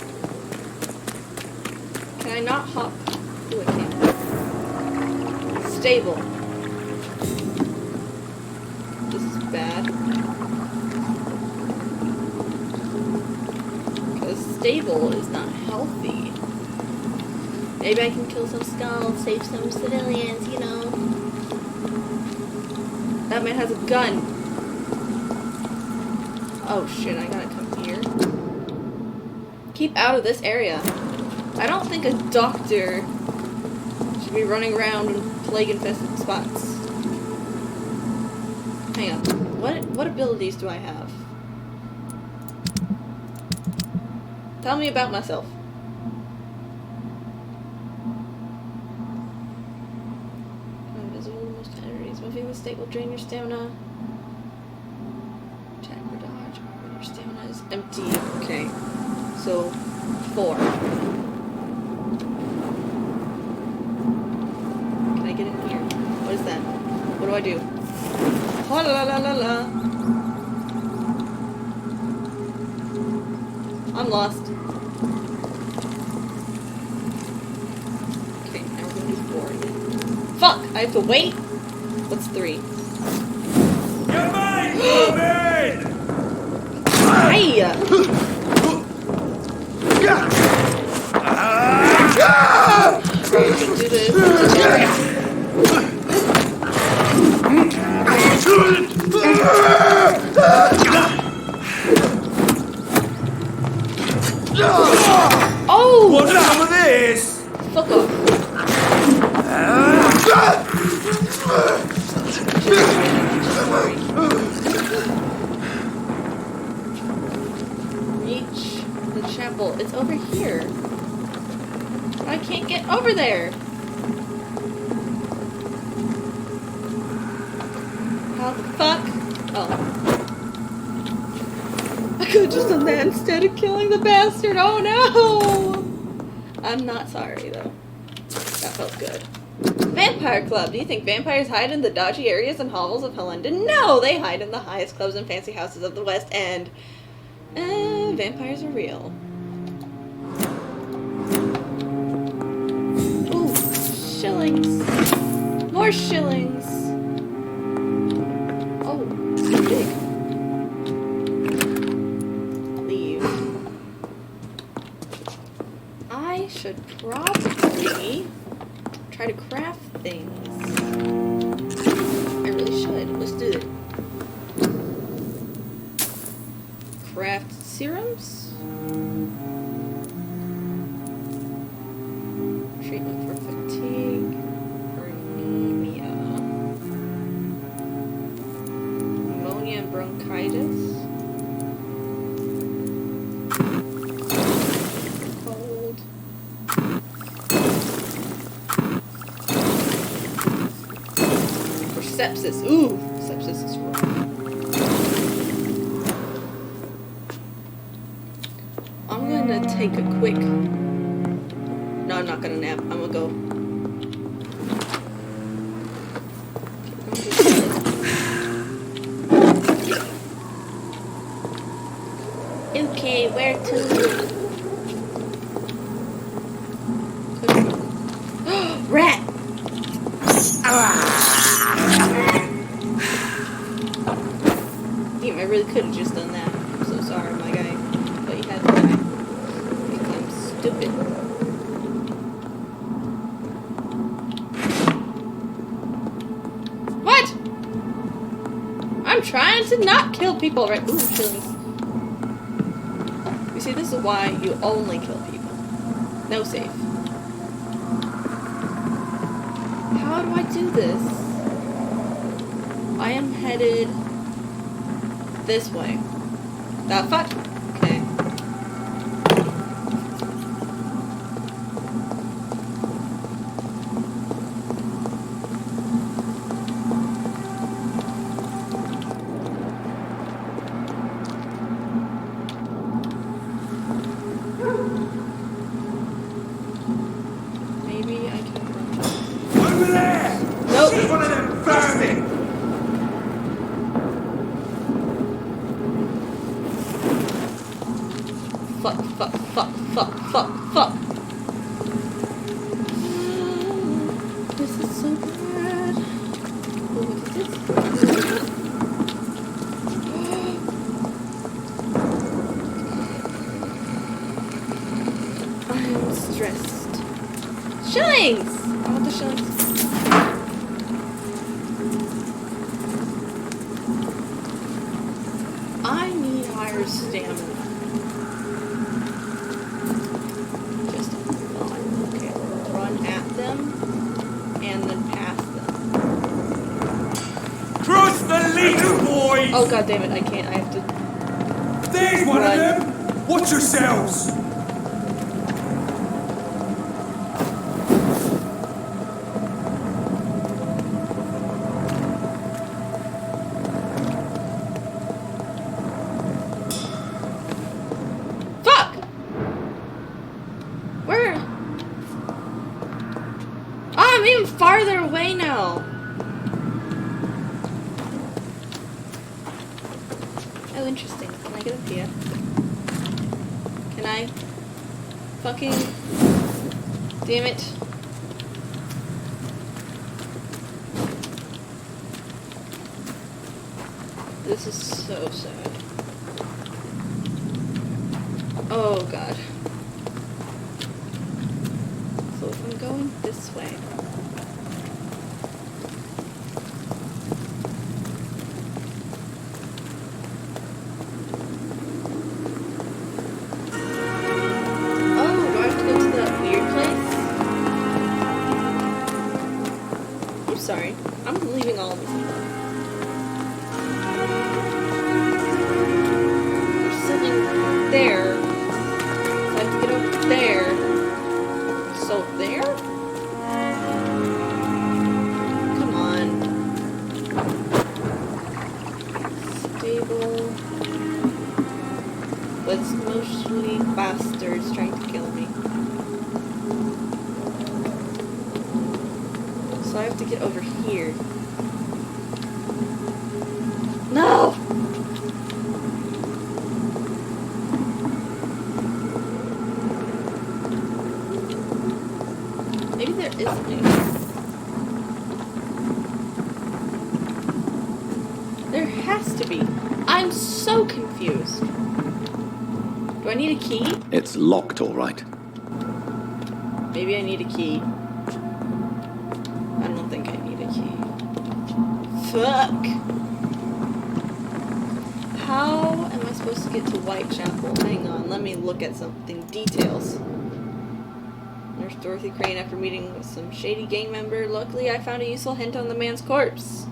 Can I not hop? Oh, I can't. Stable. This is bad. Because stable is not healthy. Maybe I can kill some skulls, save some civilians, you know. That man has a gun. Oh shit, I gotta come here. Keep out of this area. I don't think a doctor should be running around in plague-infested spots. Hang on. What abilities do I have? Tell me about myself. Invisible to most enemies. Moving the state will drain your stamina. Attack or dodge. When your stamina is empty. Okay. So, 4. Can I get in here? What is that? What do I do? Oh la la la la. I'm lost. Okay, now we're gonna do 4 again. Fuck! I have to wait? What's 3? Your mind, move Hi! Do this. Oh! What's some of this? Fuck off. Reach the chapel. It's over here. I can't get over there. How the fuck? Oh. I could have just done that instead of killing the bastard. Oh no! I'm not sorry though. That felt good. Vampire Club. Do you think vampires hide in the dodgy areas and hovels of London? No! They hide in the highest clubs and fancy houses of the West End. Vampires are real. Ooh, shillings. More shillings. Oh, so big. Leave. I should probably try to craft things. I really should. Let's do it. Craft serums? Treatment for fatigue, anemia, pneumonia and bronchitis, cold, for sepsis. Ooh, sepsis is wrong. I'm gonna take a quick... No, I'm not gonna nap. I'm gonna go. Okay, where to? Rat! really could have just done that. I'm so sorry, my guy. But you had to die. Because I'm stupid. What? I'm trying to not kill people, right? Ooh, shillings. You see, this is why you only kill people. No save. How do I do this? I am headed this way. That fuck? Okay. Maybe I can run. Over there! Nope. See one of them vermin! Fuck, fuck, fuck, fuck, fuck, fuck. This is so bad. Oh, what is this? I am stressed. Shillings! I want the shillings. I need higher stamina. Just fun. Okay, run at them and then pass them. Cross the leader, boys! Oh god damn it, I can't. I have to. There's one run. of them! Watch yourselves! Fuck! Where? Oh, I'm even farther away now. Oh, interesting. Can I get up here? Can I? Fucking. Damn it. This is so sad. Oh god. So if I'm going this way. Oh, do I have to go to that weird place? I'm sorry. I'm leaving all of this alone. There's something there. So I have to get over there. So there? Come on. Stable. But it's mostly bastards trying to kill me. So I have to get over here. No! Maybe there isn't any. There has to be. I'm so confused. Do I need a key? It's locked, all right. Maybe I need a key. I don't think I need a key. Fuck! How am I supposed to get to Whitechapel? Hang on, let me look at something. Details. Nurse Dorothy Crane after meeting with some shady gang member. Luckily, I found a useful hint on the man's corpse.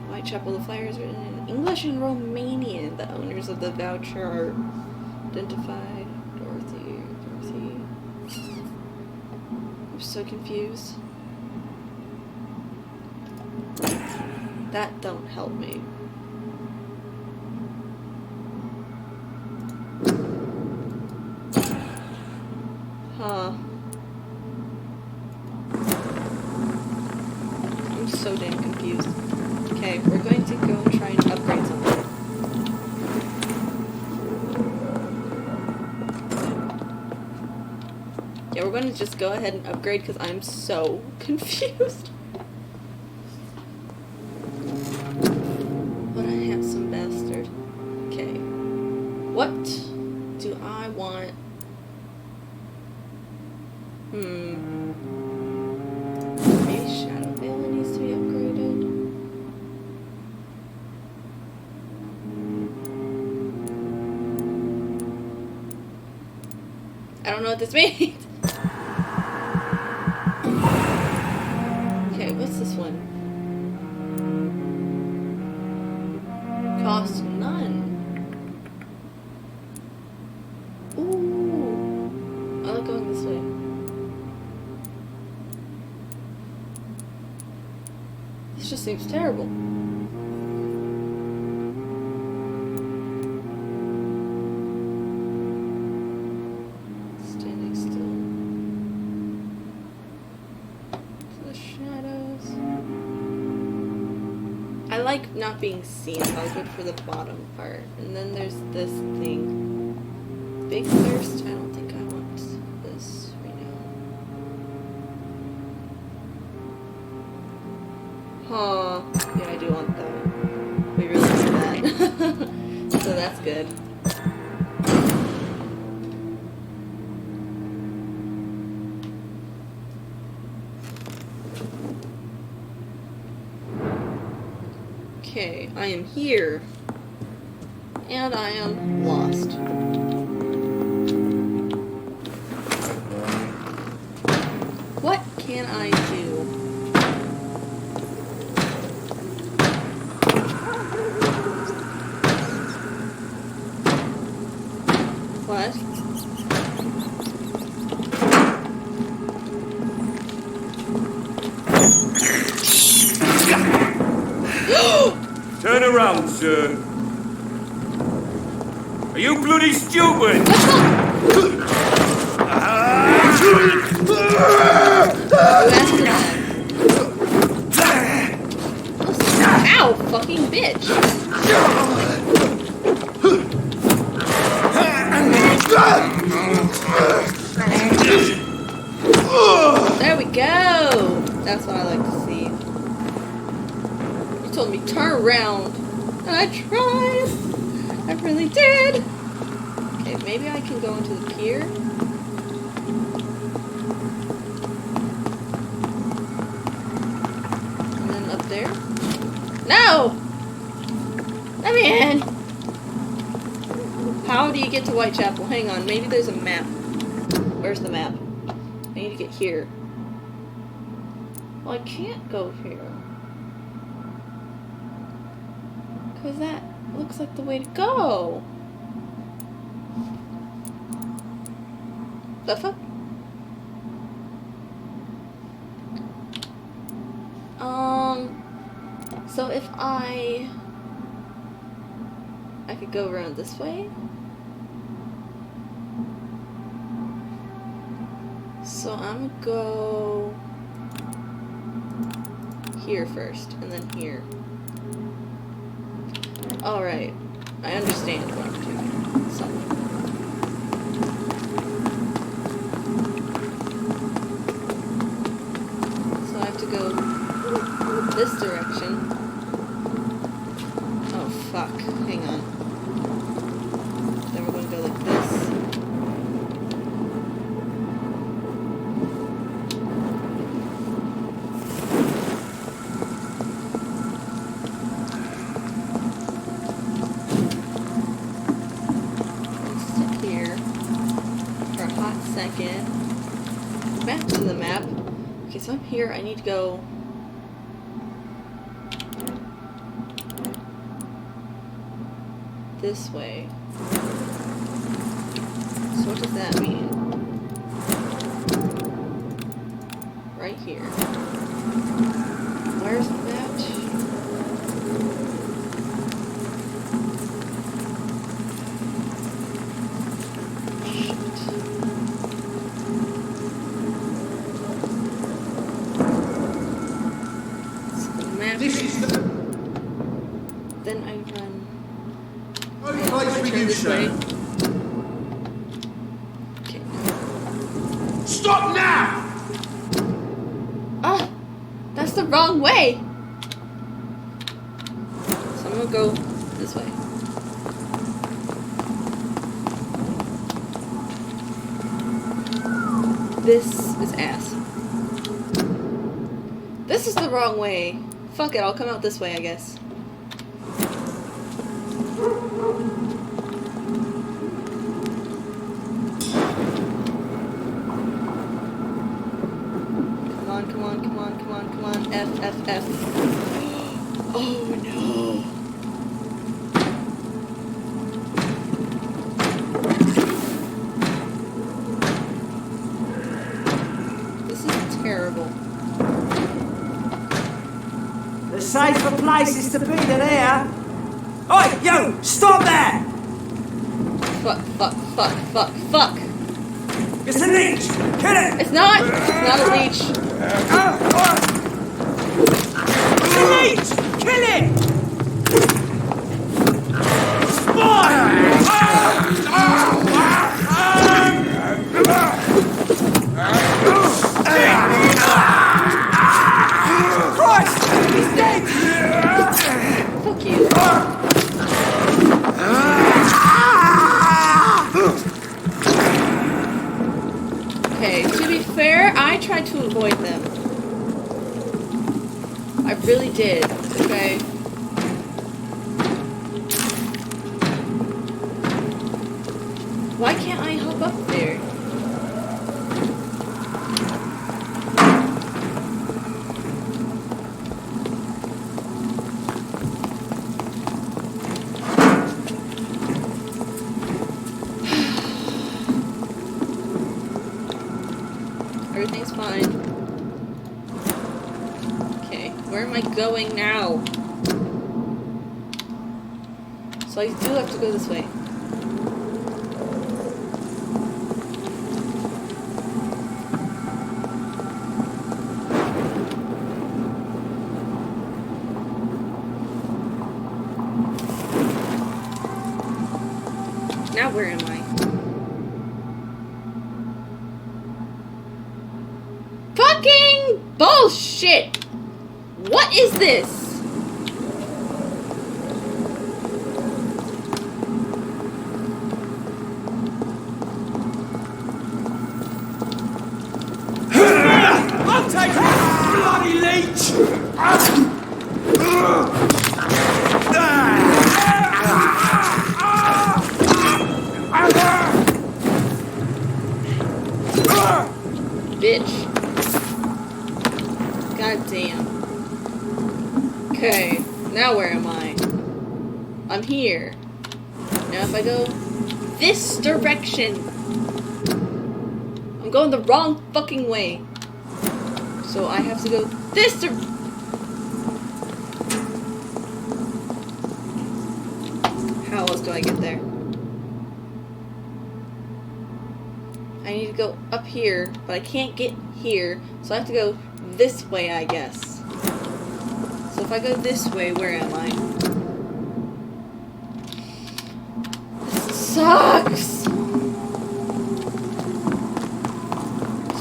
Whitechapel, the flyer is written in English and Romanian. The owners of the voucher are identified. Dorothy. I'm so confused. That don't help me. Huh. I'm so damn confused. Okay, we're going to go and try and upgrade something. Yeah, we're going to just go ahead and upgrade because I'm so confused. But I What do I want? Maybe Shadow Veil needs to be upgraded. I don't know what this means. Okay, what's this one? Cost none. Ooh, I like going this way. This just seems terrible. Standing still. To the shadows. I like not being seen, so I'll go for the bottom part. And then there's this thing. Big thirst? I don't think I want this right now. Huh. Yeah, I do want that. We really need that. So that's good. Okay, I am here. And I am lost. What can I do? What? Turn around, sir. Are you bloody stupid? Ow, fucking bitch. There we go. That's what I like to see. You told me turn around, and I tried. I really did. Okay, maybe I can go into the pier. And then up there. No! Let me in! How do you get to Whitechapel? Hang on, maybe there's a map. Where's the map? I need to get here. Well, I can't go here. Because that looks like the way to go. The fuck? So if I could go around this way. So I'm gonna go here first, and then here. Alright, I understand what I'm doing. So. So I have to go this direction. Oh fuck, hang on. Then we're gonna go like this. Second. Back to the map. Okay, so I'm here. I need to go this way. So what does that mean? Right here. Where's that? Then I run. This way. Okay. Stop now! Oh, that's the wrong way. So I'm gonna go this way. This is ass. This is the wrong way. Fuck it, I'll come out this way, I guess. Come on, come on, come on, come on, come on. F, F, F. Oh no. This is terrible. The safer places to be than here. Oi, you! Stop there! Fuck, fuck, fuck, fuck, fuck. It's a leech! Kill it! It's not! It's not a leech. It's a leech! Kill it! Christ! He's dead! Fuck you. Okay, to be fair, I tried to avoid them. I really did, okay? Why can't I hop up there? Everything's fine. Okay, where am I going now? So I do have to go this way. Now where am I? Fucking bullshit! What is this? I'll take it, bloody leech! Bitch. God damn. Okay, now where am I? I'm here. Now if I go this direction, I'm going the wrong fucking way. So I have to go this direction. How else do I get there? I need to go up here, but I can't get here, so I have to go this way, I guess. So if I go this way, where am I? This sucks!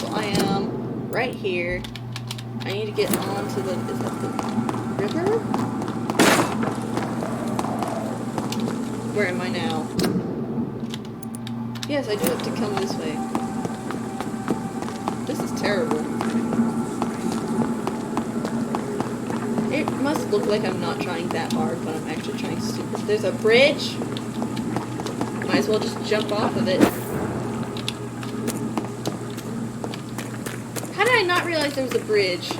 So I am right here. I need to get onto the, is that the river? Where am I now? Yes, I do have to come this way. This is terrible. It must look like I'm not trying that hard, but I'm actually trying super. There's a bridge. Might as well just jump off of it. How did I not realize there was a bridge?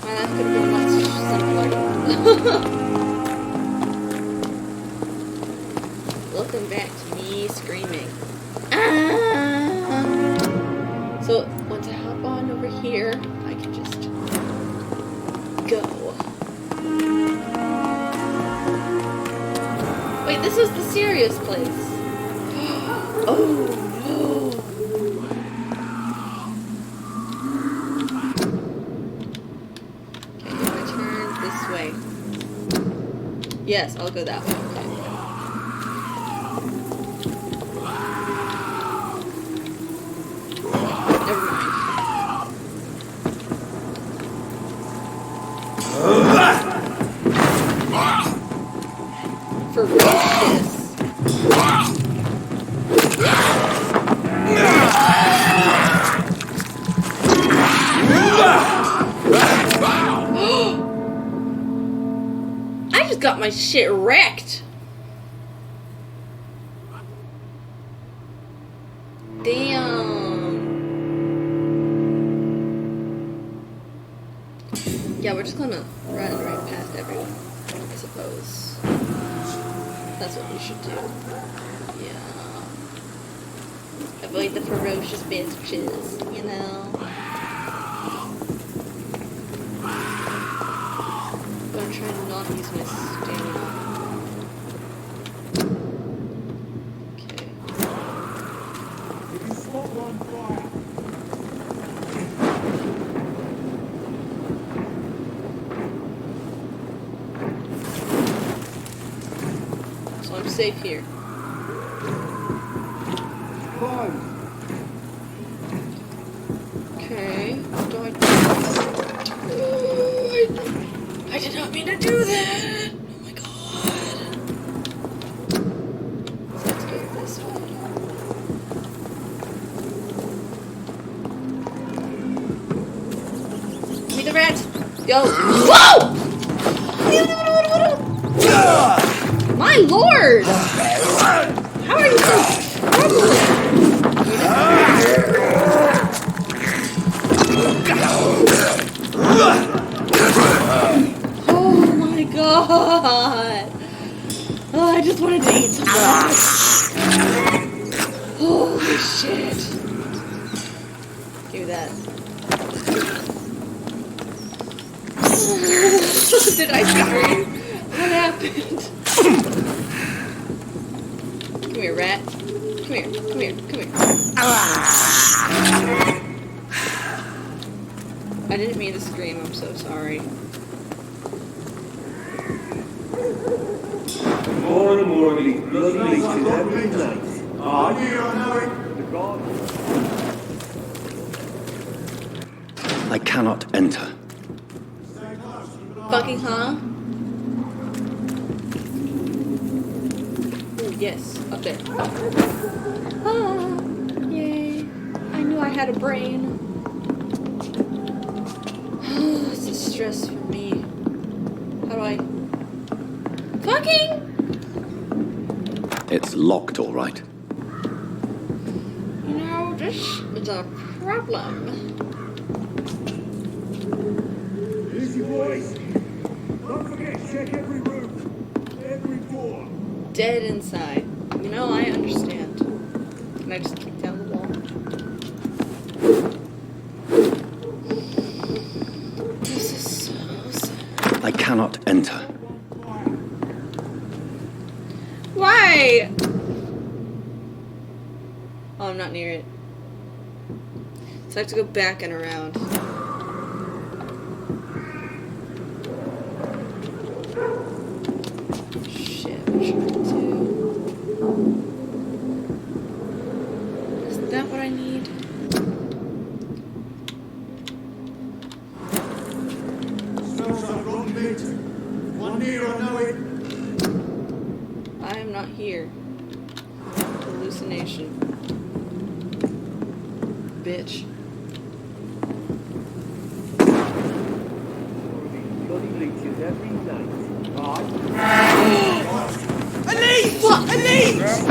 My life could have been much simpler. Welcome back to me screaming. So once I hop on over here, I can just go. Wait, this is the serious place. Oh no. Okay, if I turn this way. Yes, I'll go that way. Okay. Ferocious. my shit wrecked. Damn. Yeah, we're just gonna run right past everyone, I suppose. That's what we should do. Yeah. Avoid the ferocious bitches, you know? I'm gonna try to not use my stamina. Okay. So I'm safe here. Okay. I did not mean to do that. Oh my god. So let's go this way. Give me the rat. Yo. Whoa! My lord! How are you so struggling? Oh my god! Oh, I just wanted to eat some rats. Holy shit. Give me that. Did I scream? What happened? Come here, rat. Come here, come here, come here. I didn't mean to scream, I'm so sorry. More and more of these bloody leeches every night. I know it. I cannot enter. Fucking huh? Ooh, yes, up there. Ah, yay. I knew I had a brain. It's a stress for me. How do I... Fucking... It's locked, all right. You know, this is a problem. Easy, boys. Don't forget, check every room. Every door. Dead inside. You know, I understand. Can I just kick down the wall? This is so sad. I cannot enter. Why? Oh, I'm not near it. So I have to go back and around. Shit, what should I do? Is that what I need? Smells like wrong meat. One near, I know it. I am not here. Hallucination. Bitch. Bloody leeches every night. Elise! What? Elise!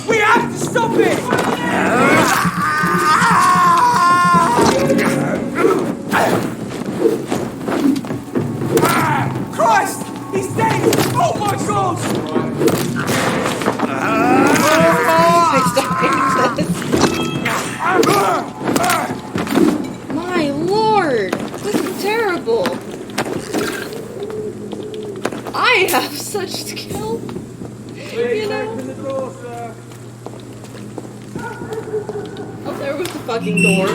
We have to stop it! Christ! He's dead! Oh my God! My lord! This is terrible! I have such skill. You know? Oh, there was the fucking door.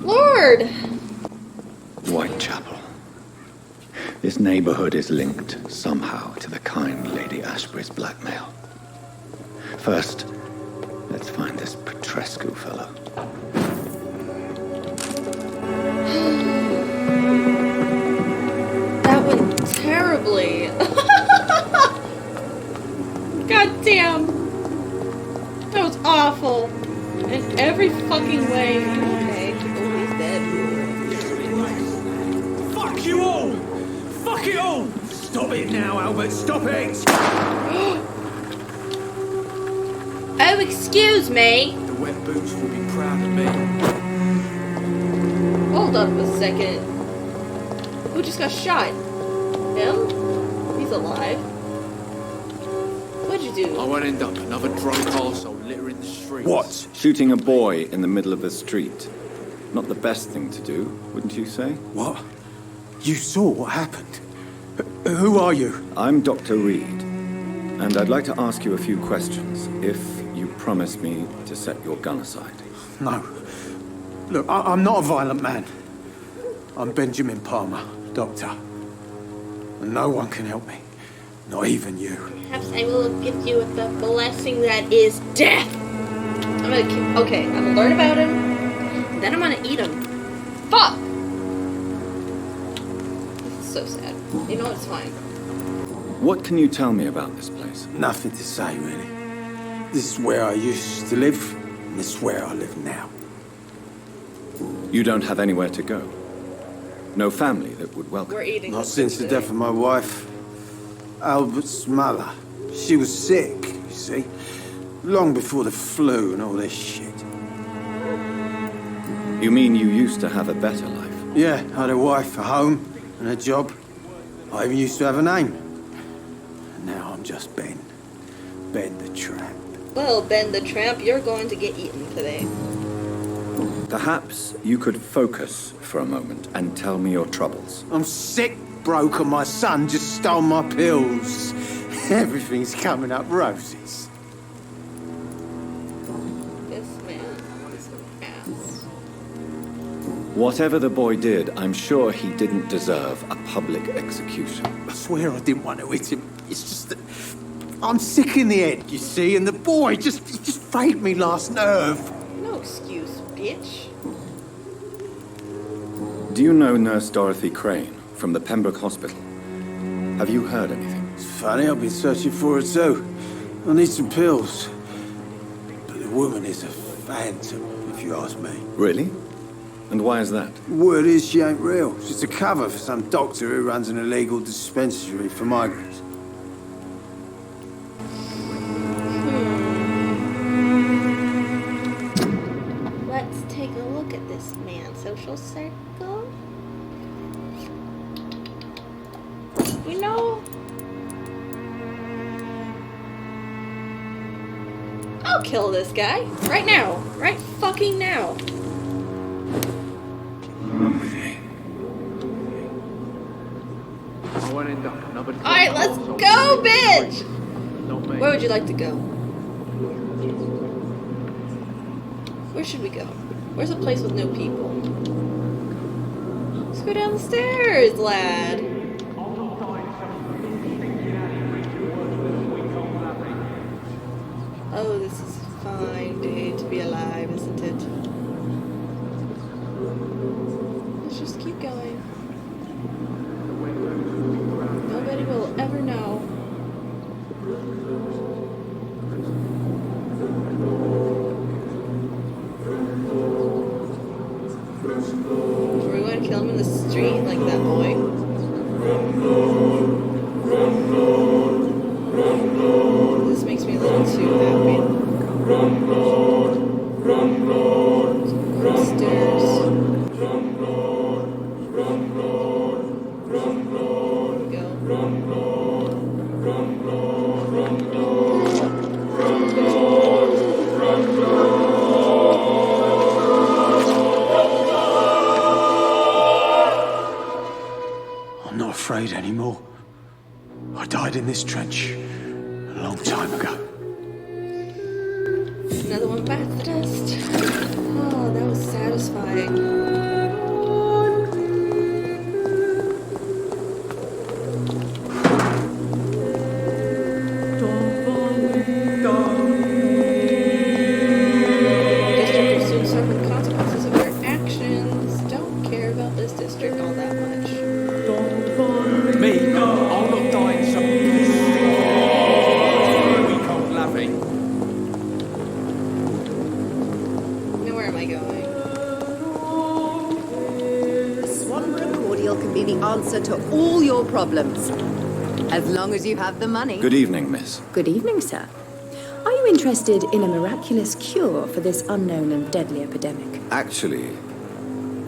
Lord! Whitechapel. This neighborhood is linked somehow to the kind Lady Ashbury's blackmail. First, let's find this Petrescu fellow. That went terribly. God damn. That was awful. In every fucking way. Okay, oh, he's dead. Fuck you all! Fuck it all! Stop it now, Albert, stop it! Oh, excuse me. The wet boots will be proud of me. Hold up a second. Who just got shot? Him? He's alive. What'd you do? I won't end up another drunk arsehole littering the streets. What? Shooting a boy in the middle of the street. Not the best thing to do, wouldn't you say? What? You saw what happened? Who are you? I'm Dr. Reed, and I'd like to ask you a few questions, if you promise me to set your gun aside. No. Look, I'm not a violent man. I'm Benjamin Palmer, doctor. And no one can help me. Not even you. Perhaps I will give you the blessing that is death. I'm gonna learn about him, and then I'm gonna eat him. Fuck! This is so sad. You know it's fine. What can you tell me about this place? Nothing to say, really. This is where I used to live, and this is where I live now. You don't have anywhere to go? No family that would welcome We're you? eating. Not since the death of my wife, Albert's mother. She was sick, you see. Long before the flu and all this shit. You mean you used to have a better life? Yeah, I had a wife, a home, and a job. I even used to have a name. And now I'm just Ben. Ben the Tramp. Well, Ben the Tramp, you're going to get eaten today. Perhaps you could focus for a moment and tell me your troubles. I'm sick, broke, and my son just stole my pills. Everything's coming up roses. This man is an ass. Whatever the boy did, I'm sure he didn't deserve a public execution. I swear I didn't want to hit him. It's just that I'm sick in the head, you see, and the boy just frayed me last nerve. No excuse, bitch. Do you know Nurse Dorothy Crane from the Pembroke Hospital? Have you heard anything? It's funny, I've been searching for her too. I need some pills. But the woman is a phantom, if you ask me. Really? And why is that? Word is she ain't real. She's a cover for some doctor who runs an illegal dispensary for migrants. Let's take a look at this man's social circle. You know, I'll kill this guy right now, right fucking now. I won't end up another drunk Alright, let's arsehole go, littering the bitch! streets. Not me. Where would you like to go? Where should we go? Where's a place with no people? Let's go down the stairs, lad. Oh, this is a fine day to be alive, isn't it? Let's just keep going. Nobody will ever know. Are we going to kill him in the street like that boy? died in this trench a long time ago. Another one bites the dust. Oh, that was satisfying. Answer to all your problems. As long as you have the money. Good evening, miss. Good evening, sir. Are you interested in a miraculous cure for this unknown and deadly epidemic? Actually,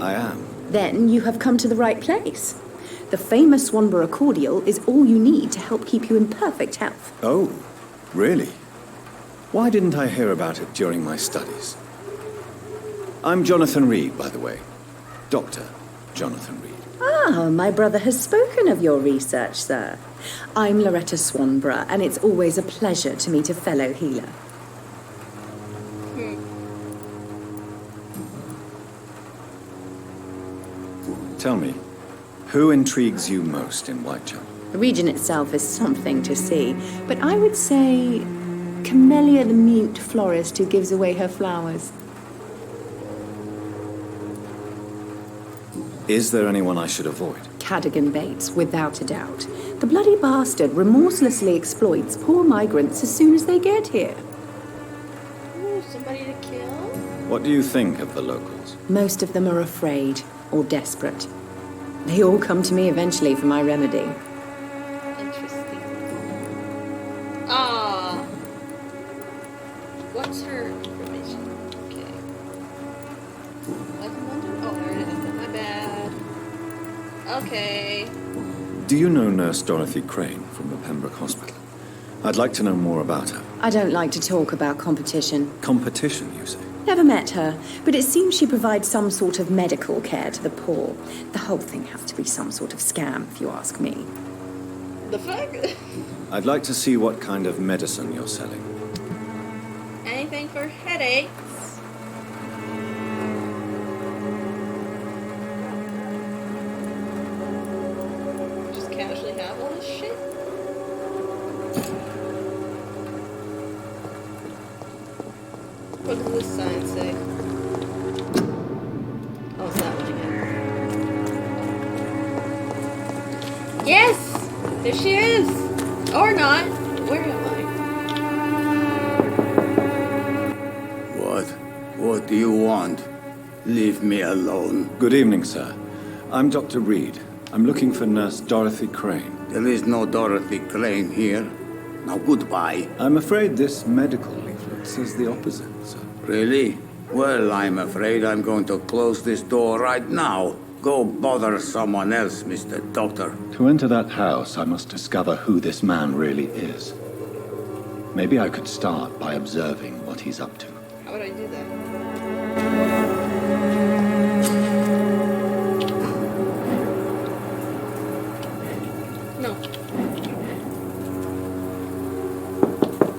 I am. Then you have come to the right place. The famous Swanborough cordial is all you need to help keep you in perfect health. Oh, really? Why didn't I hear about it during my studies? I'm Jonathan Reed, by the way. Dr. Jonathan Reed. Ah, my brother has spoken of your research, sir. I'm Loretta Swanborough, and it's always a pleasure to meet a fellow healer. Tell me, who intrigues you most in Whitechapel? The region itself is something to see, but I would say Camellia the mute florist who gives away her flowers. Is there anyone I should avoid? Cadogan Bates, without a doubt. The bloody bastard remorselessly exploits poor migrants as soon as they get here. Ooh, somebody to kill? What do you think of the locals? Most of them are afraid or desperate. They all come to me eventually for my remedy. Interesting. Ah. What's her information? Okay. Life in London? Oh, there it is. My bad. Okay. Do you know Nurse Dorothy Crane from the Pembroke Hospital? I'd like to know more about her. I don't like to talk about competition. Competition, you say? Never met her, but it seems she provides some sort of medical care to the poor. The whole thing has to be some sort of scam, if you ask me. The fuck? I'd like to see what kind of medicine you're selling. Anything for headaches? Just casually have all this shit? What does this sign say? Oh, it's that one again. Yes! There she is! Or not. Where am I? What do you want? Leave me alone. Good evening, sir. I'm Dr. Reed. I'm looking for Nurse Dorothy Crane. There is no Dorothy Crane here. Now, goodbye. I'm afraid this medical leaflet says the opposite, sir. Really? Well, I'm afraid I'm going to close this door right now. Go bother someone else, Mr. Doctor. To enter that house, I must discover who this man really is. Maybe I could start by observing what he's up to. How would I do that? No.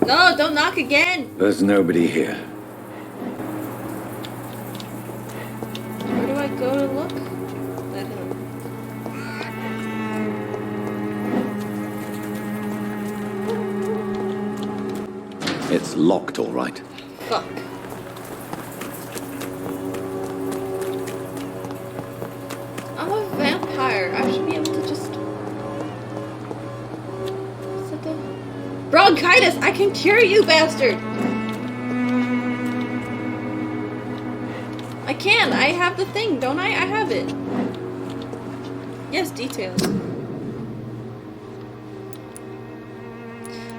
No, don't knock again! There's nobody here. Where do I go to look? Let him. It's locked, all right. Fuck. I'm a vampire. I should be able to just... What's that thing? Bronchitis! I can cure you, bastard! I can! I have the thing, don't I? I have it. Yes, details.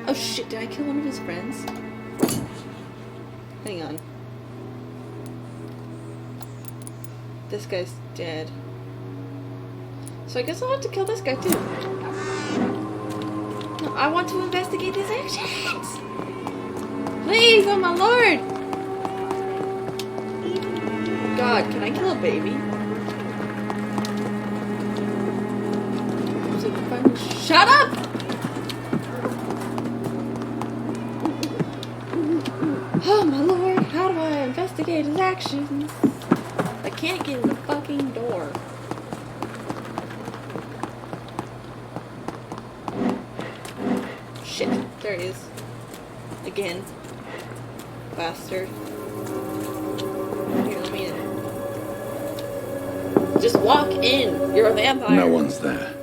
Oh shit, did I kill one of his friends? Hang on. This guy's dead. So I guess I'll have to kill this guy too. No, I want to investigate his actions! Please, oh my lord! God, can I kill a baby? Shut up! His actions. I can't get in the fucking door. Shit, there he is. Again. Bastard. Here, let me in. Just walk in. You're a vampire. No one's there.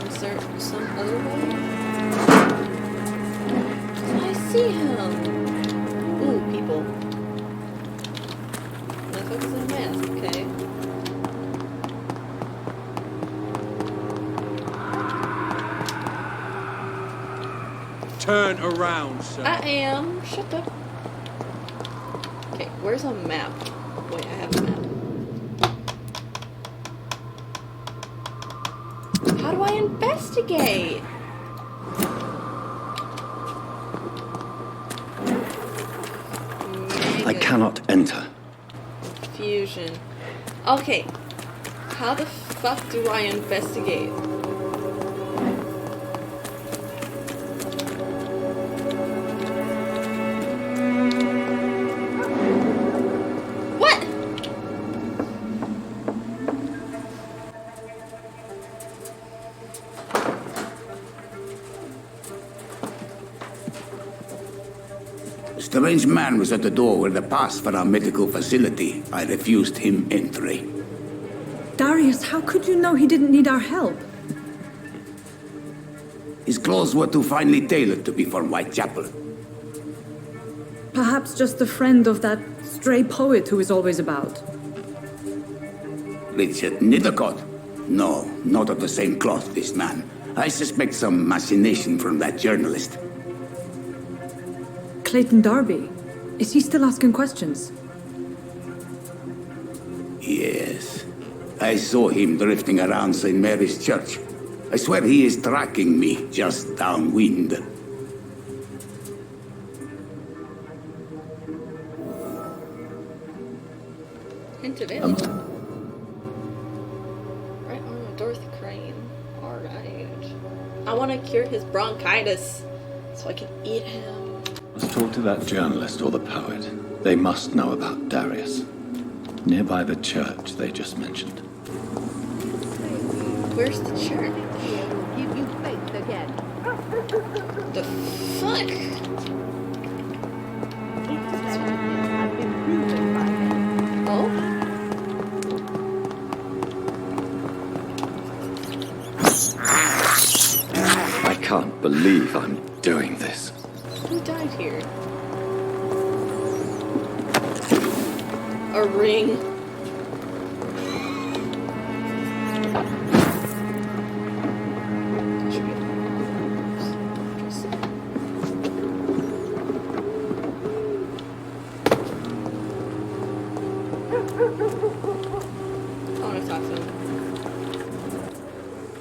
Is there some other way? I see him. Ooh, people. Motherfuckers in a mask, okay. Turn around, sir. I am. Shut up. Okay, where's a map? Wait, I have a map. How do I investigate? I cannot enter. Fusion. Okay. How the fuck do I investigate? What? A strange man was at the door with a pass for our medical facility. I refused him entry. Darius, how could you know he didn't need our help? His clothes were too finely tailored to be from Whitechapel. Perhaps just a friend of that stray poet who is always about. Richard Nithercott? No, not of the same cloth, this man. I suspect some machination from that journalist. Clayton Darby. Is he still asking questions? Yes. I saw him drifting around St. Mary's Church. I swear he is tracking me just downwind. Hint of alien. Right arm of Dorothy Crane. Alright. I want to cure his bronchitis so I can eat him. Let's talk to that journalist or the poet. They must know about Darius. Nearby the church they just mentioned. Where's the church? Give you faith again. The fuck? Oh? I can't believe I'm doing this. Who died here? A ring.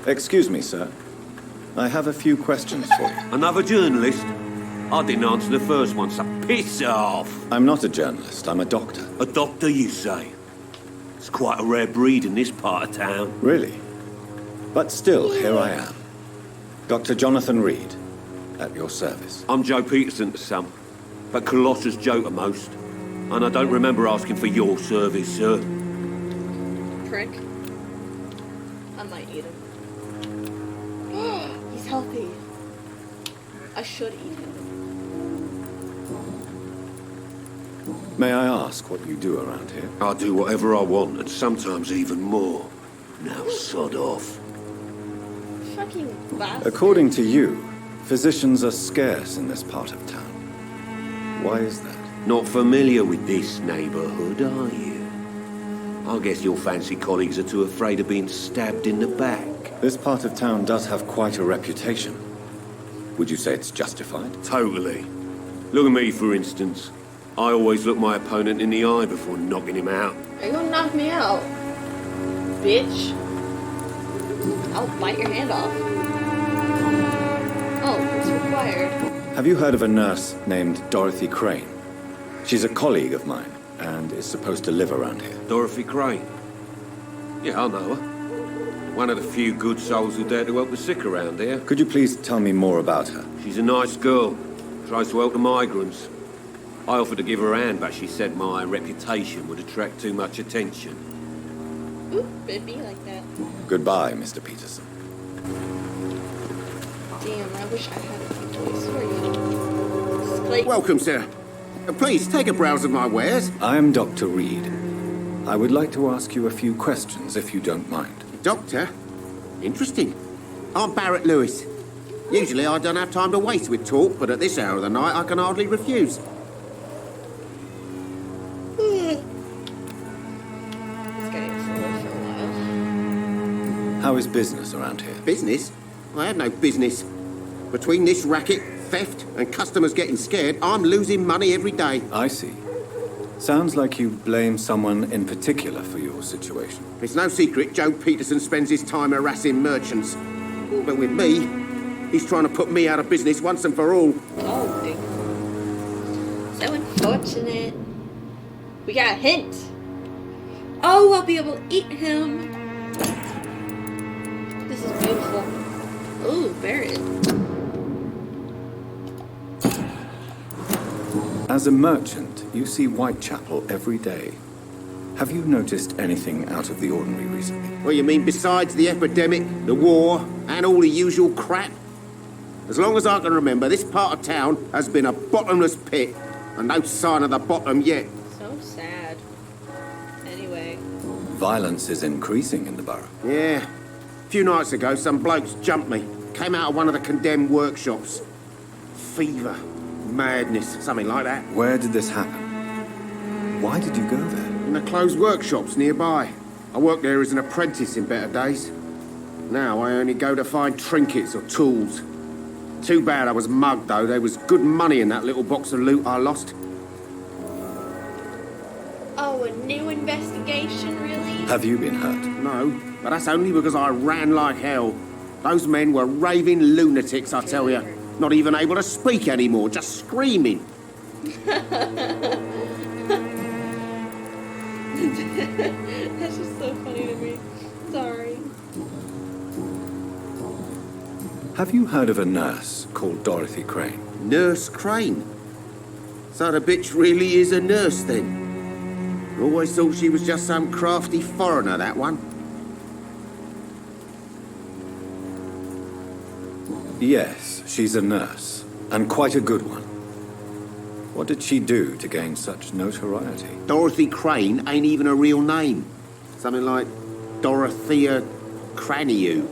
Excuse me, sir. I have a few questions for you. Another journalist? I didn't answer the first one, so piss off! I'm not a journalist, I'm a doctor. A doctor, you say? It's quite a rare breed in this part of town. Really? But still, here I am. Dr. Jonathan Reed, at your service. I'm Joe Peterson to some, but Colossus Joe to most. And I don't remember asking for your service, sir. Prick. I might eat him. He's healthy. I should eat him. May I ask what you do around here? I do whatever I want, and sometimes even more. Now sod off. Fucking bastard. According to you, physicians are scarce in this part of town. Why is that? Not familiar with this neighborhood, are you? I guess your fancy colleagues are too afraid of being stabbed in the back. This part of town does have quite a reputation. Would you say it's justified? Totally. Look at me, for instance. I always look my opponent in the eye before knocking him out. Are you gonna knock me out? Bitch. I'll bite your hand off. Oh, it's required. Have you heard of a nurse named Dorothy Crane? She's a colleague of mine, and is supposed to live around here. Dorothy Crane? Yeah, I know her. One of the few good souls who dare to help the sick around here. Could you please tell me more about her? She's a nice girl. Tries to help the migrants. I offered to give her a hand, but she said my reputation would attract too much attention. Ooh, it'd be like that. Goodbye, Mr. Peterson. Damn, I wish I had a voice for you. This is Clayton. Welcome, sir. Please, take a browse of my wares. I am Dr. Reed. I would like to ask you a few questions, if you don't mind. Doctor? Interesting. I'm Barrett Lewis. Usually I don't have time to waste with talk, but at this hour of the night I can hardly refuse. How is business around here? Business? I have no business. Between this racket, theft, and customers getting scared, I'm losing money every day. I see. Sounds like you blame someone in particular for your situation. It's no secret Joe Peterson spends his time harassing merchants. But with me, he's trying to put me out of business once and for all. Oh, so unfortunate. We got a hint. Oh, I'll be able to eat him. This is beautiful. Ooh, Barrett. As a merchant, you see Whitechapel every day. Have you noticed anything out of the ordinary recently? Well, you mean besides the epidemic, the war, and all the usual crap? As long as I can remember, this part of town has been a bottomless pit, and no sign of the bottom yet. So sad. Anyway. Violence is increasing in the borough. Yeah. A few nights ago, some blokes jumped me. Came out of one of the condemned workshops. Fever, madness, something like that. Where did this happen? Why did you go there? In the closed workshops nearby. I worked there as an apprentice in better days. Now I only go to find trinkets or tools. Too bad I was mugged, though. There was good money in that little box of loot I lost. Oh, a new investigation, really? Have you been hurt? No, but that's only because I ran like hell. Those men were raving lunatics, I tell you. Not even able to speak anymore, just screaming. That's just so funny to me. Sorry. Have you heard of a nurse called Dorothy Crane? Nurse Crane? So the bitch really is a nurse, then? Always thought she was just some crafty foreigner, that one. Yes, she's a nurse, and quite a good one. What did she do to gain such notoriety? Dorothy Crane ain't even a real name. Something like Dorothea Craniu.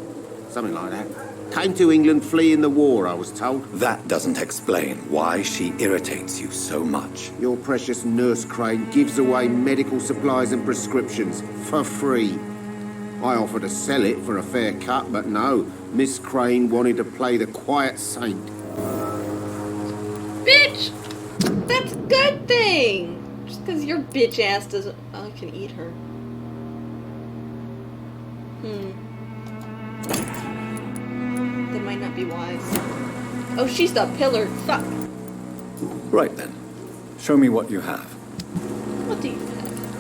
Something like that. Came to England fleeing the war, I was told. That doesn't explain why she irritates you so much. Your precious Nurse Crane gives away medical supplies and prescriptions for free. I offered to sell it for a fair cut, but no. Miss Crane wanted to play the quiet saint. Bitch! That's a good thing! Just because your bitch ass doesn't... I can eat her. That might not be wise. Oh, she's the pillar. Fuck. Right then. Show me what you have. What do you have?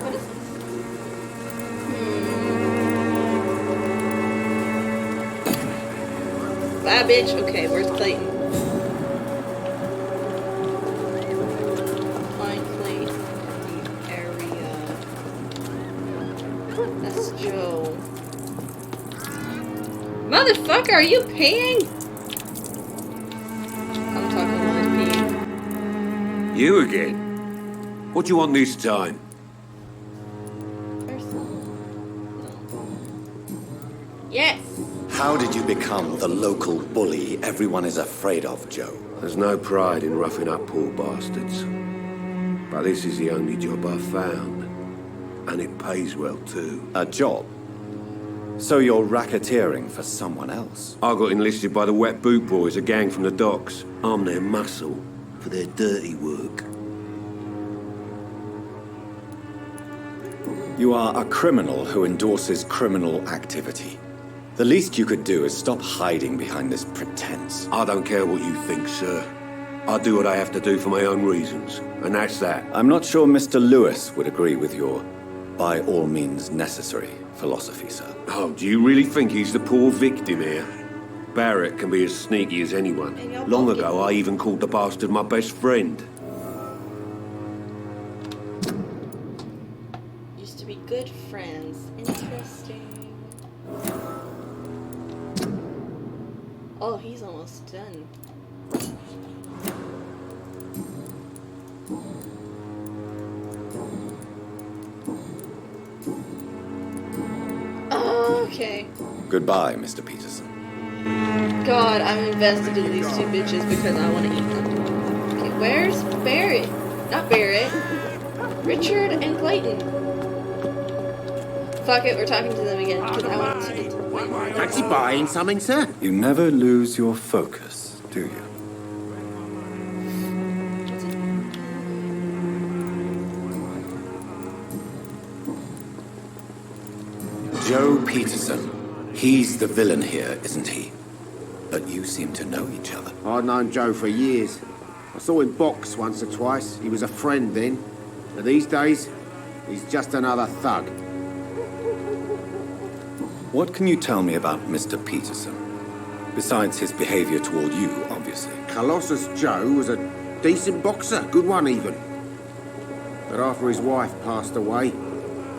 What is this? Bye, bitch. Okay, where's Clayton? Find Clayton in the area. That's Joe. Motherfucker, are you peeing? I'm talking like peeing. You again? What do you want this time? Yes. How did you become the local bully everyone is afraid of, Joe? There's no pride in roughing up poor bastards. But this is the only job I've found. And it pays well, too. A job? So you're racketeering for someone else? I got enlisted by the Wet Boot Boys, a gang from the docks. I'm their muscle for their dirty work. You are a criminal who endorses criminal activity. The least you could do is stop hiding behind this pretense. I don't care what you think, sir. I do what I have to do for my own reasons, and that's that. I'm not sure Mr. Lewis would agree with your by all means necessary philosophy, sir. Oh, do you really think he's the poor victim here? Barrett can be as sneaky as anyone. Long ago, I even called the bastard my best friend. Used to be good friends. Interesting. Oh, he's almost done. Okay. Goodbye, Mr. Peterson. God, I'm invested in these two bitches because I want to eat them. Okay, where's Barrett? Not Barrett. Richard and Clayton. Fuck it, we're talking to them again because I want to get to the point. Fancy buying something, sir? You never lose your focus, do you? Joe Peterson. He's the villain here, isn't he? But you seem to know each other. I'd known Joe for years. I saw him box once or twice. He was a friend then. But these days, he's just another thug. What can you tell me about Mr. Peterson? Besides his behavior toward you, obviously. Colossus Joe was a decent boxer, good one even. But after his wife passed away,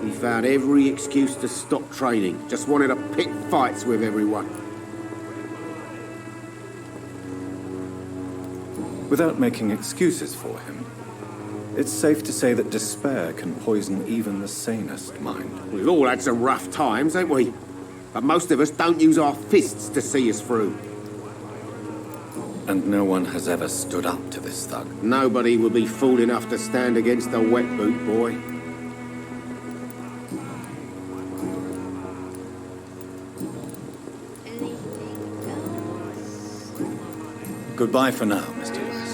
he found every excuse to stop training. Just wanted to pick fights with everyone. Without making excuses for him, it's safe to say that despair can poison even the sanest mind. We've all had some rough times, ain't we? But most of us don't use our fists to see us through. And no one has ever stood up to this thug. Nobody would be fool enough to stand against a wet boot boy. Goodbye for now, Mr. Lewis.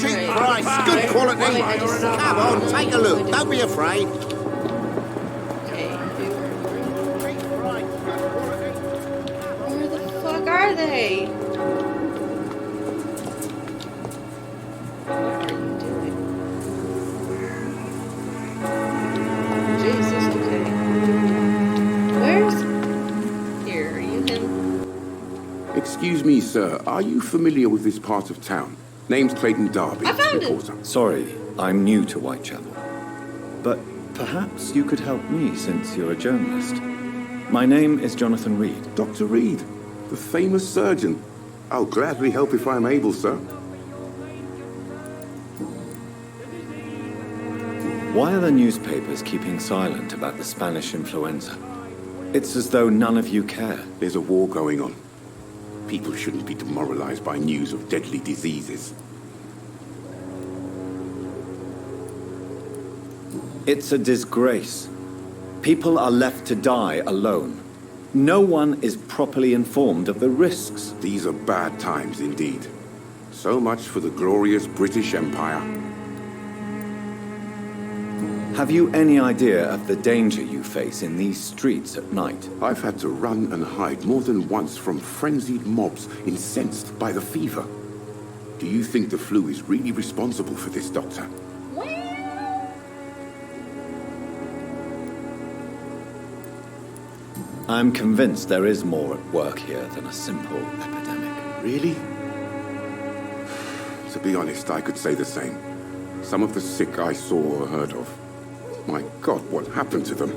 Cheap price, good quality. Come on, take a look. Don't be afraid. Where the fuck are they? What are you doing? Jesus, okay. Where's... Here, are you him? Excuse me, sir. Are you familiar with this part of town? Name's Clayton Darby. I found reporter. Sorry, I'm new to Whitechapel. But perhaps you could help me since you're a journalist. My name is Jonathan Reed. Dr. Reed, the famous surgeon. I'll gladly help if I'm able, sir. Why are the newspapers keeping silent about the Spanish influenza? It's as though none of you care. There's a war going on. People shouldn't be demoralized by news of deadly diseases. It's a disgrace. People are left to die alone. No one is properly informed of the risks. These are bad times indeed. So much for the glorious British Empire. Have you any idea of the danger you face in these streets at night? I've had to run and hide more than once from frenzied mobs incensed by the fever. Do you think the flu is really responsible for this, Doctor? I'm convinced there is more at work here than a simple epidemic. Really? To be honest, I could say the same. Some of the sick I saw or heard of. My God, what happened to them?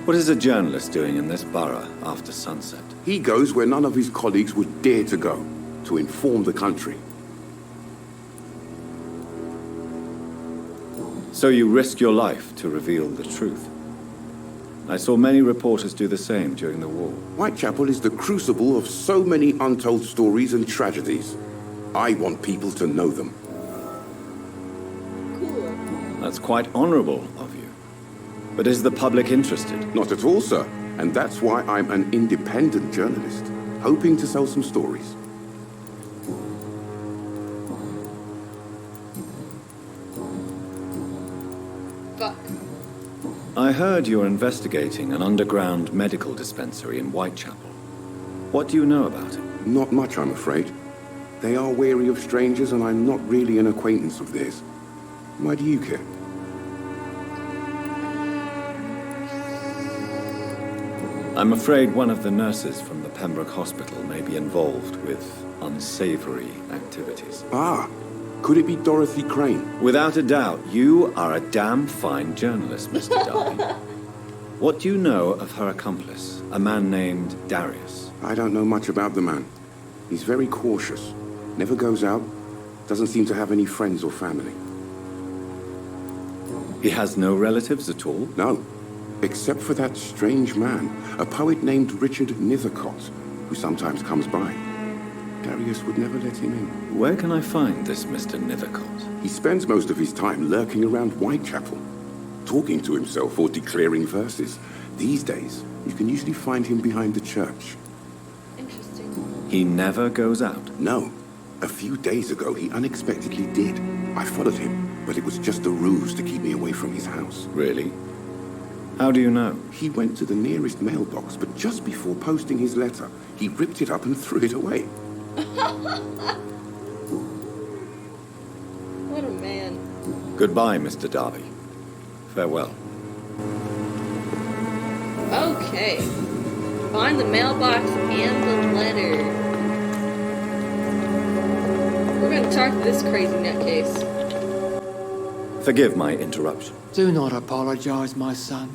What is a journalist doing in this borough after sunset? He goes where none of his colleagues would dare to go, to inform the country. So you risk your life to reveal the truth. I saw many reporters do the same during the war. Whitechapel is the crucible of so many untold stories and tragedies. I want people to know them. That's quite honorable of you. But is the public interested? Not at all, sir. And that's why I'm an independent journalist, hoping to sell some stories. Fuck. I heard you're investigating an underground medical dispensary in Whitechapel. What do you know about it? Not much, I'm afraid. They are wary of strangers, and I'm not really an acquaintance of theirs. Why do you care? I'm afraid one of the nurses from the Pembroke Hospital may be involved with unsavory activities. Ah, could it be Dorothy Crane? Without a doubt, you are a damn fine journalist, Mr. Darby. What do you know of her accomplice, a man named Darius? I don't know much about the man. He's very cautious. Never goes out. Doesn't seem to have any friends or family. He has no relatives at all? No. Except for that strange man, a poet named Richard Nethercott, who sometimes comes by. Darius would never let him in. Where can I find this Mr. Nethercott? He spends most of his time lurking around Whitechapel, talking to himself or declaring verses. These days, you can usually find him behind the church. Interesting. He never goes out? No. A few days ago, he unexpectedly did. I followed him, but it was just a ruse to keep me away from his house. Really? How do you know? He went to the nearest mailbox, but just before posting his letter, he ripped it up and threw it away. What a man. Goodbye, Mr. Darby. Farewell. Okay. Find the mailbox and the letter. We're gonna talk to this crazy nutcase. Forgive my interruption. Do not apologize, my son.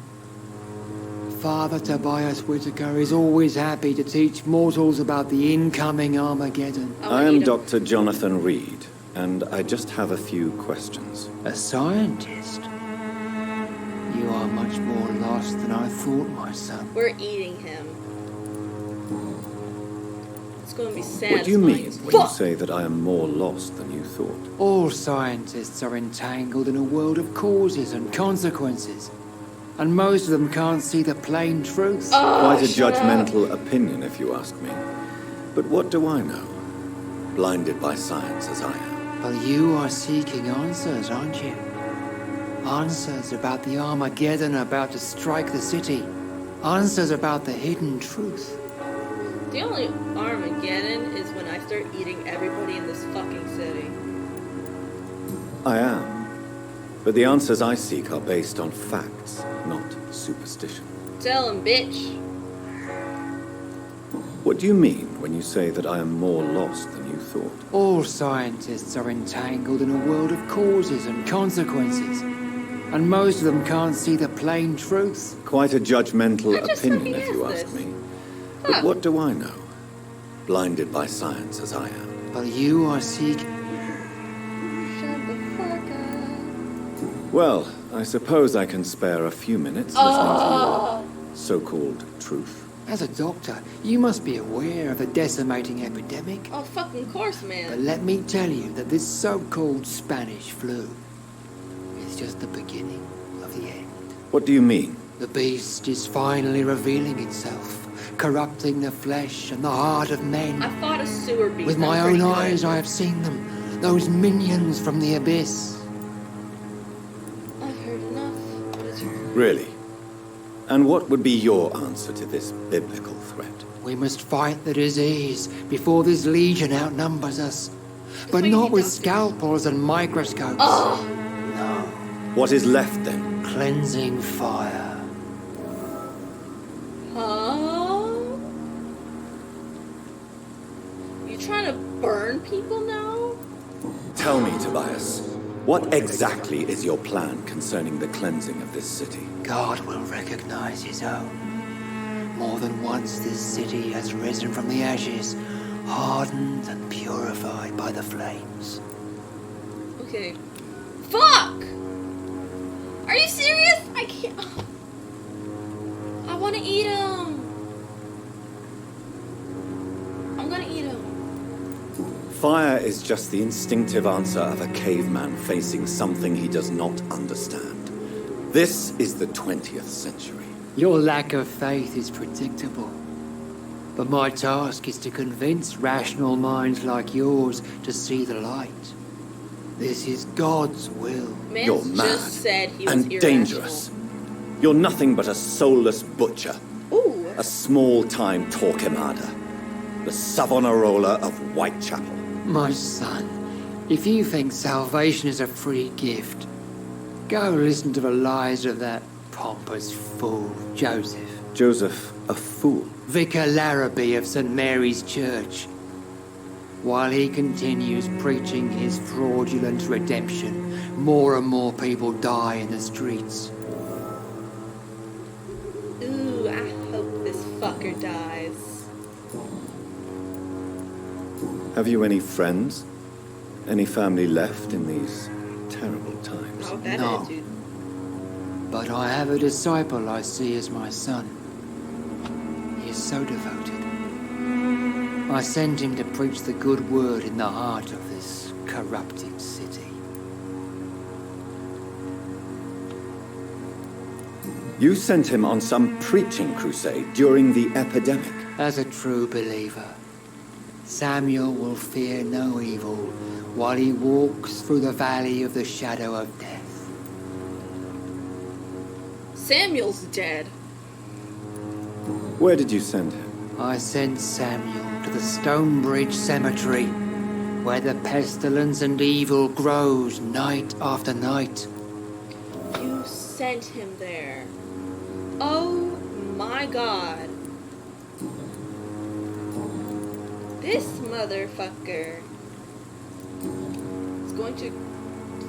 Father Tobias Whitaker is always happy to teach mortals about the incoming Armageddon. I am Dr. Jonathan Reed, and I just have a few questions. A scientist? You are much more lost than I thought, my son. We're eating him. It's gonna be sad. What do you mean when you say that I am more lost than you thought? All scientists are entangled in a world of causes and consequences. And most of them can't see the plain truth. Quite a judgmental opinion, if you ask me. But what do I know? Blinded by science as I am. Well, you are seeking answers, aren't you? Answers about the Armageddon about to strike the city. Answers about the hidden truth. The only Armageddon is when I start eating everybody in this fucking city. I am. But the answers I seek are based on facts, not superstition. Tell him, bitch. What do you mean when you say that I am more lost than you thought? All scientists are entangled in a world of causes and consequences. And most of them can't see the plain truth. Quite a judgmental opinion, if you ask me. But what do I know? Blinded by science as I am. Well, you are seeking... Shut the fuck up. Well, I suppose I can spare a few minutes listening to your so-called truth. As a doctor, you must be aware of the decimating epidemic. Oh, fucking course, But man. let me tell you that this so-called Spanish flu is just the beginning of the end. What do you mean? The beast is finally revealing itself, corrupting the flesh and the heart of men. I fought a sewer beast. With my own eyes, I have seen them. Those minions from the abyss. I've heard enough. Really? And what would be your answer to this biblical threat? We must fight the disease before this legion outnumbers us. But not with scalpels and microscopes. Oh. No. What is left then? Cleansing fire. Huh? You trying to burn people now? Tell me, Tobias, what exactly is your plan concerning the cleansing of this city? God will recognize his own. More than once this city has risen from the ashes, hardened and purified by the flames. Okay. Fuck! Are you serious? I can't. I want to eat him. I'm gonna eat him. Fire is just the instinctive answer of a caveman facing something he does not understand. This is the 20th century. Your lack of faith is predictable. But my task is to convince rational minds like yours to see the light. This is God's will. Man's You're mad just said he was and irrational. dangerous. You're nothing but a soulless butcher. Ooh. A small-time Torquemada. The Savonarola of Whitechapel. My son, if you think salvation is a free gift, go listen to the lies of that pompous fool, Joseph. Joseph A fool? Vicar Larrabee of St. Mary's Church. While he continues preaching his fraudulent redemption, more and more people die in the streets. Ooh, I hope this fucker dies. Have you any friends? Any family left in these terrible times? Oh, that No. attitude. But I have a disciple I see as my son. He is so devoted. I send him to preach the good word in the heart of this corrupted city. You sent him on some preaching crusade during the epidemic. As a true believer, Samuel will fear no evil while he walks through the valley of the shadow of death. Samuel's dead. Where did you send him? I sent Samuel to the Stonebridge Cemetery, where the pestilence and evil grows night after night. You sent him there. Oh my god. This motherfucker is going to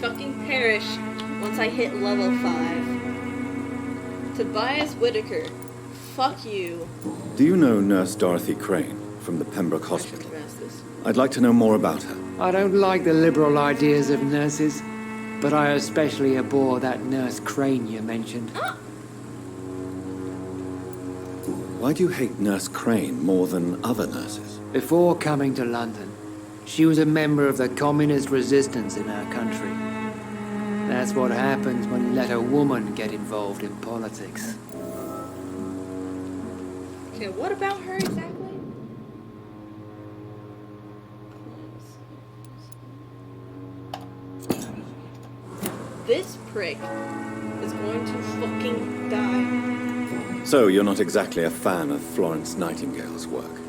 fucking perish once I hit level 5. Tobias Whitaker, fuck you. Do you know Nurse Dorothy Crane from the Pembroke Hospital? I'd like to know more about her. I don't like the liberal ideas of nurses, but I especially abhor that Nurse Crane you mentioned. Why do you hate Nurse Crane more than other nurses? Before coming to London, she was a member of the communist resistance in our country. That's what happens when you let a woman get involved in politics. Okay, what about her exactly? This prick is going to fucking die. So, you're not exactly a fan of Florence Nightingale's work.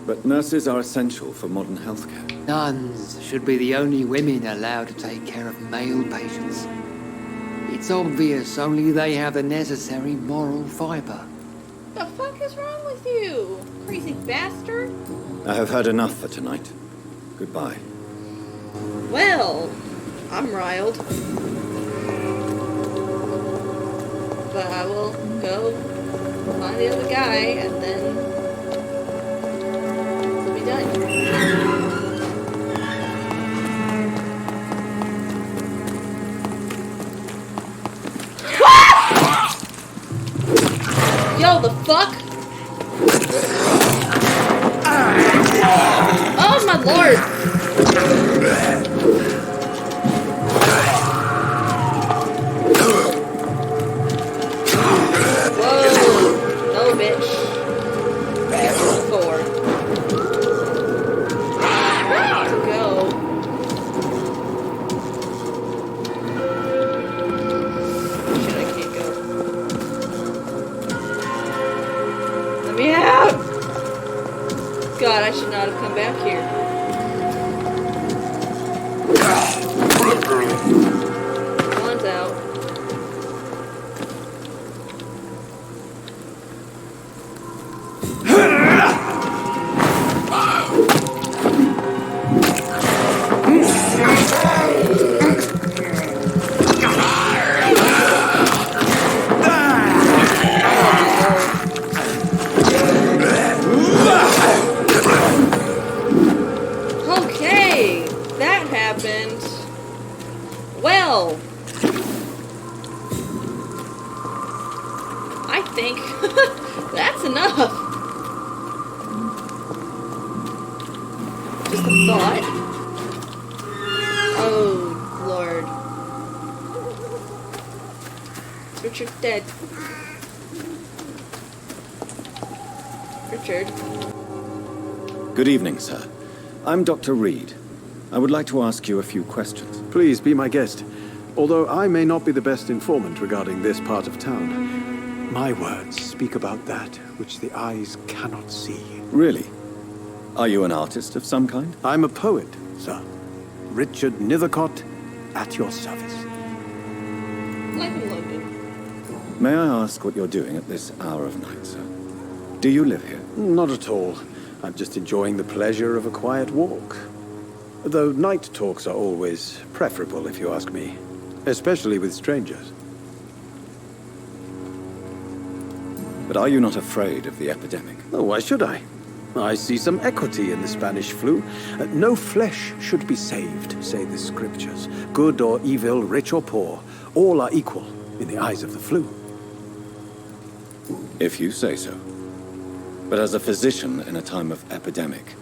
But nurses are essential for modern healthcare. Nuns should be the only women allowed to take care of male patients. It's obvious only they have the necessary moral fiber. The fuck is wrong with you, crazy bastard? I have heard enough for tonight. Goodbye. Well, I'm riled. But I will go find the other guy and then we'll be done. Yo, the fuck? Oh my lord! Whoa! No, bitch. That's 4. Go. Shit, I can't go. Let me out! God, I should not have come back here. One's out. Okay, that happened. Well, I think that's enough. Just a thought. Oh, Lord. Richard's dead. Richard. Good evening, sir. I'm Dr. Reed. I would like to ask you a few questions. Please be my guest. Although I may not be the best informant regarding this part of town, my words speak about that which the eyes cannot see. Really? Are you an artist of some kind? I'm a poet, sir. Richard Nethercott, at your service. Like in London. May I ask what you're doing at this hour of night, sir? Do you live here? Not at all. I'm just enjoying the pleasure of a quiet walk. Though night talks are always preferable, if you ask me. Especially with strangers. But are you not afraid of the epidemic? Oh, why should I? I see some equity in the Spanish flu. No flesh should be saved, say the scriptures. Good or evil, rich or poor, all are equal in the eyes of the flu. If you say so. But as a physician in a time of epidemic,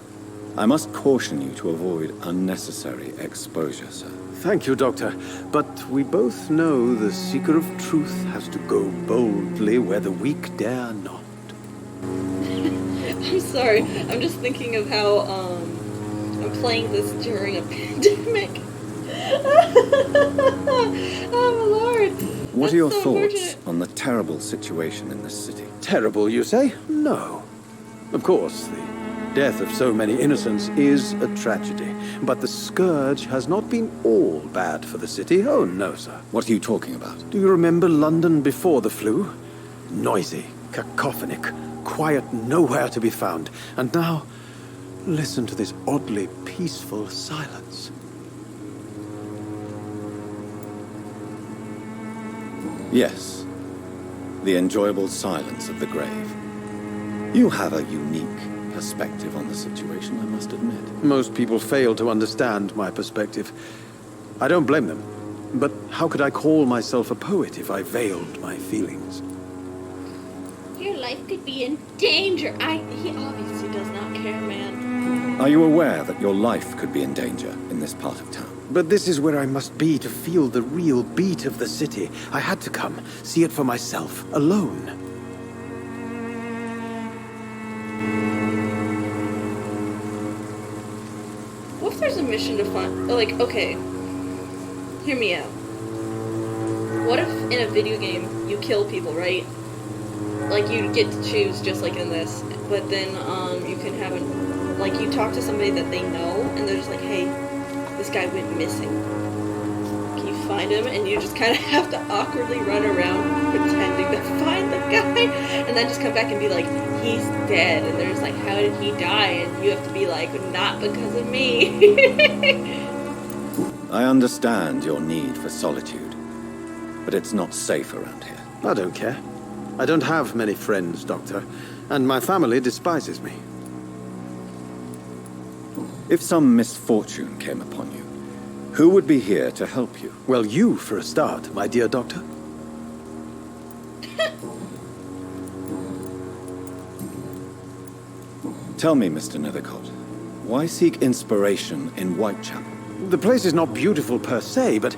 I must caution you to avoid unnecessary exposure, sir. Thank you, Doctor. But we both know the seeker of truth has to go boldly where the weak dare not. I'm sorry. I'm just thinking of how I'm playing this during a pandemic. Oh my lord. What are your thoughts on the terrible situation in this city? Terrible, you say? No. Of course, the death of so many innocents is a tragedy. But the scourge has not been all bad for the city. Oh, no, sir. What are you talking about? Do you remember London before the flu? Noisy, cacophonic, quiet nowhere to be found. And now, listen to this oddly peaceful silence. Yes. The enjoyable silence of the grave. You have a unique perspective on the situation, I must admit. Most people fail to understand my perspective. I don't blame them. But how could I call myself a poet if I veiled my feelings? Your life could be in danger. He obviously does not care, man. Are you aware that your life could be in danger in this part of town? But this is where I must be to feel the real beat of the city. I had to come, see it for myself, alone. What if there's a mission to find... Like, okay. Hear me out. What if in a video game you kill people, right? Like, you get to choose just like in this. But then, you can have an... Like, you talk to somebody that they know, and they're just like, hey, this guy went missing. Can you find him? And you just kind of have to awkwardly run around pretending to find the guy. And then just come back and be like, he's dead. And they're just like, how did he die? And you have to be like, not because of me. I understand your need for solitude, but it's not safe around here. I don't care. I don't have many friends, Doctor, and my family despises me. If some misfortune came upon you, who would be here to help you? Well, you, for a start, my dear Doctor. Tell me, Mr. Nethercott, why seek inspiration in Whitechapel? The place is not beautiful per se, but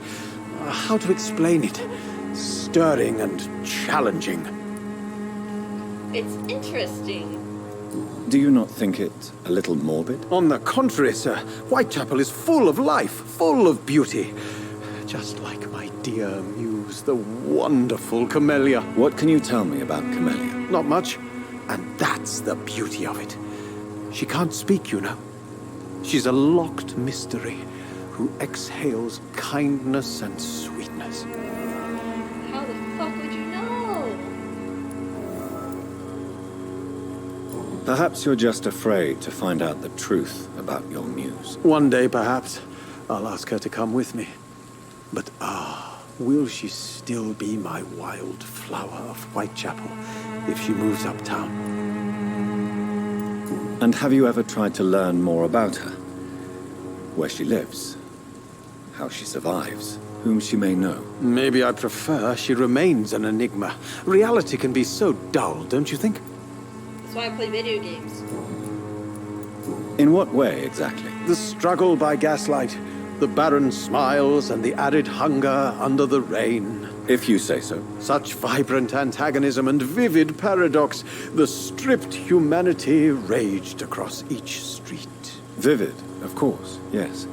how to explain it? Stirring and challenging. It's interesting. Do you not think it a little morbid? On the contrary, sir. Whitechapel is full of life, full of beauty. Just like my dear muse, the wonderful Camellia. What can you tell me about Camellia? Not much. And that's the beauty of it. She can't speak, you know. She's a locked mystery who exhales kindness and sweetness. How the fuck would you know? Perhaps you're just afraid to find out the truth about your muse. One day, perhaps, I'll ask her to come with me. But will she still be my wild flower of Whitechapel if she moves uptown? And have you ever tried to learn more about her? Where she lives? How she survives? Whom she may know? Maybe I prefer she remains an enigma. Reality can be so dull, don't you think? That's why I play video games. In what way, exactly? The struggle by gaslight, the barren smiles and the arid hunger under the rain. If you say so. Such vibrant antagonism and vivid paradox. The stripped humanity raged across each street. Vivid, of course, yes.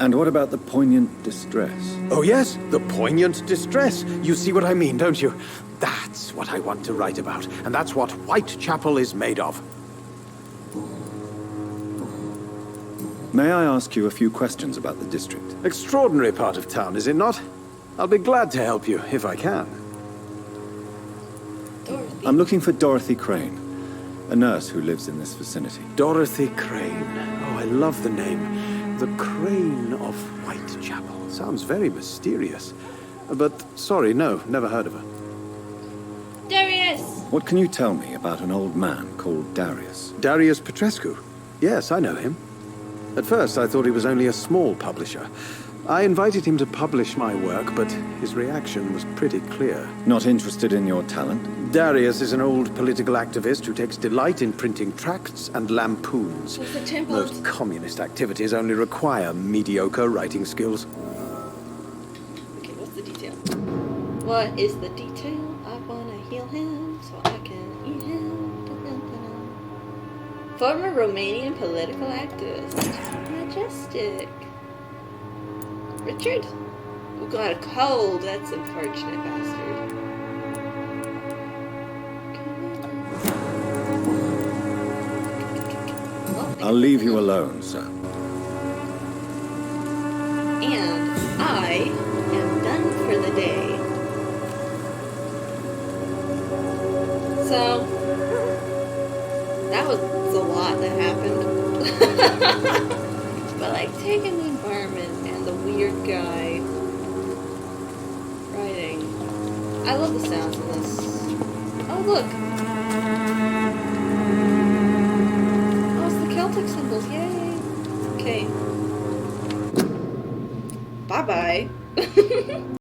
And what about the poignant distress? Oh yes, the poignant distress. You see what I mean, don't you? That's what I want to write about, and that's what Whitechapel is made of. May I ask you a few questions about the district? Extraordinary part of town, is it not? I'll be glad to help you, if I can. Dorothy. I'm looking for Dorothy Crane. a nurse who lives in this vicinity. Dorothy Crane. Oh, I love the name. The Crane of Whitechapel. Sounds very mysterious. But, sorry, no, never heard of her. Darius! What can you tell me about an old man called Darius? Darius Petrescu? Yes, I know him. At first, I thought he was only a small publisher. I invited him to publish my work, but his reaction was pretty clear. Not interested in your talent? Darius is an old political activist who takes delight in printing tracts and lampoons. What's the template? Most communist activities only require mediocre writing skills. Okay, what's the detail? What is the detail? I wanna heal him so I can eat him. Former Romanian political activist. Majestic. Richard? Who got a cold? That's unfortunate, bastard. I'll leave you alone, sir. And I am done for the day. So, that was a lot that happened. But like taking the environment and the weird guy writing. I love the sounds in this. Oh look! Oh, it's the Celtic symbols, yay! Okay. Bye-bye.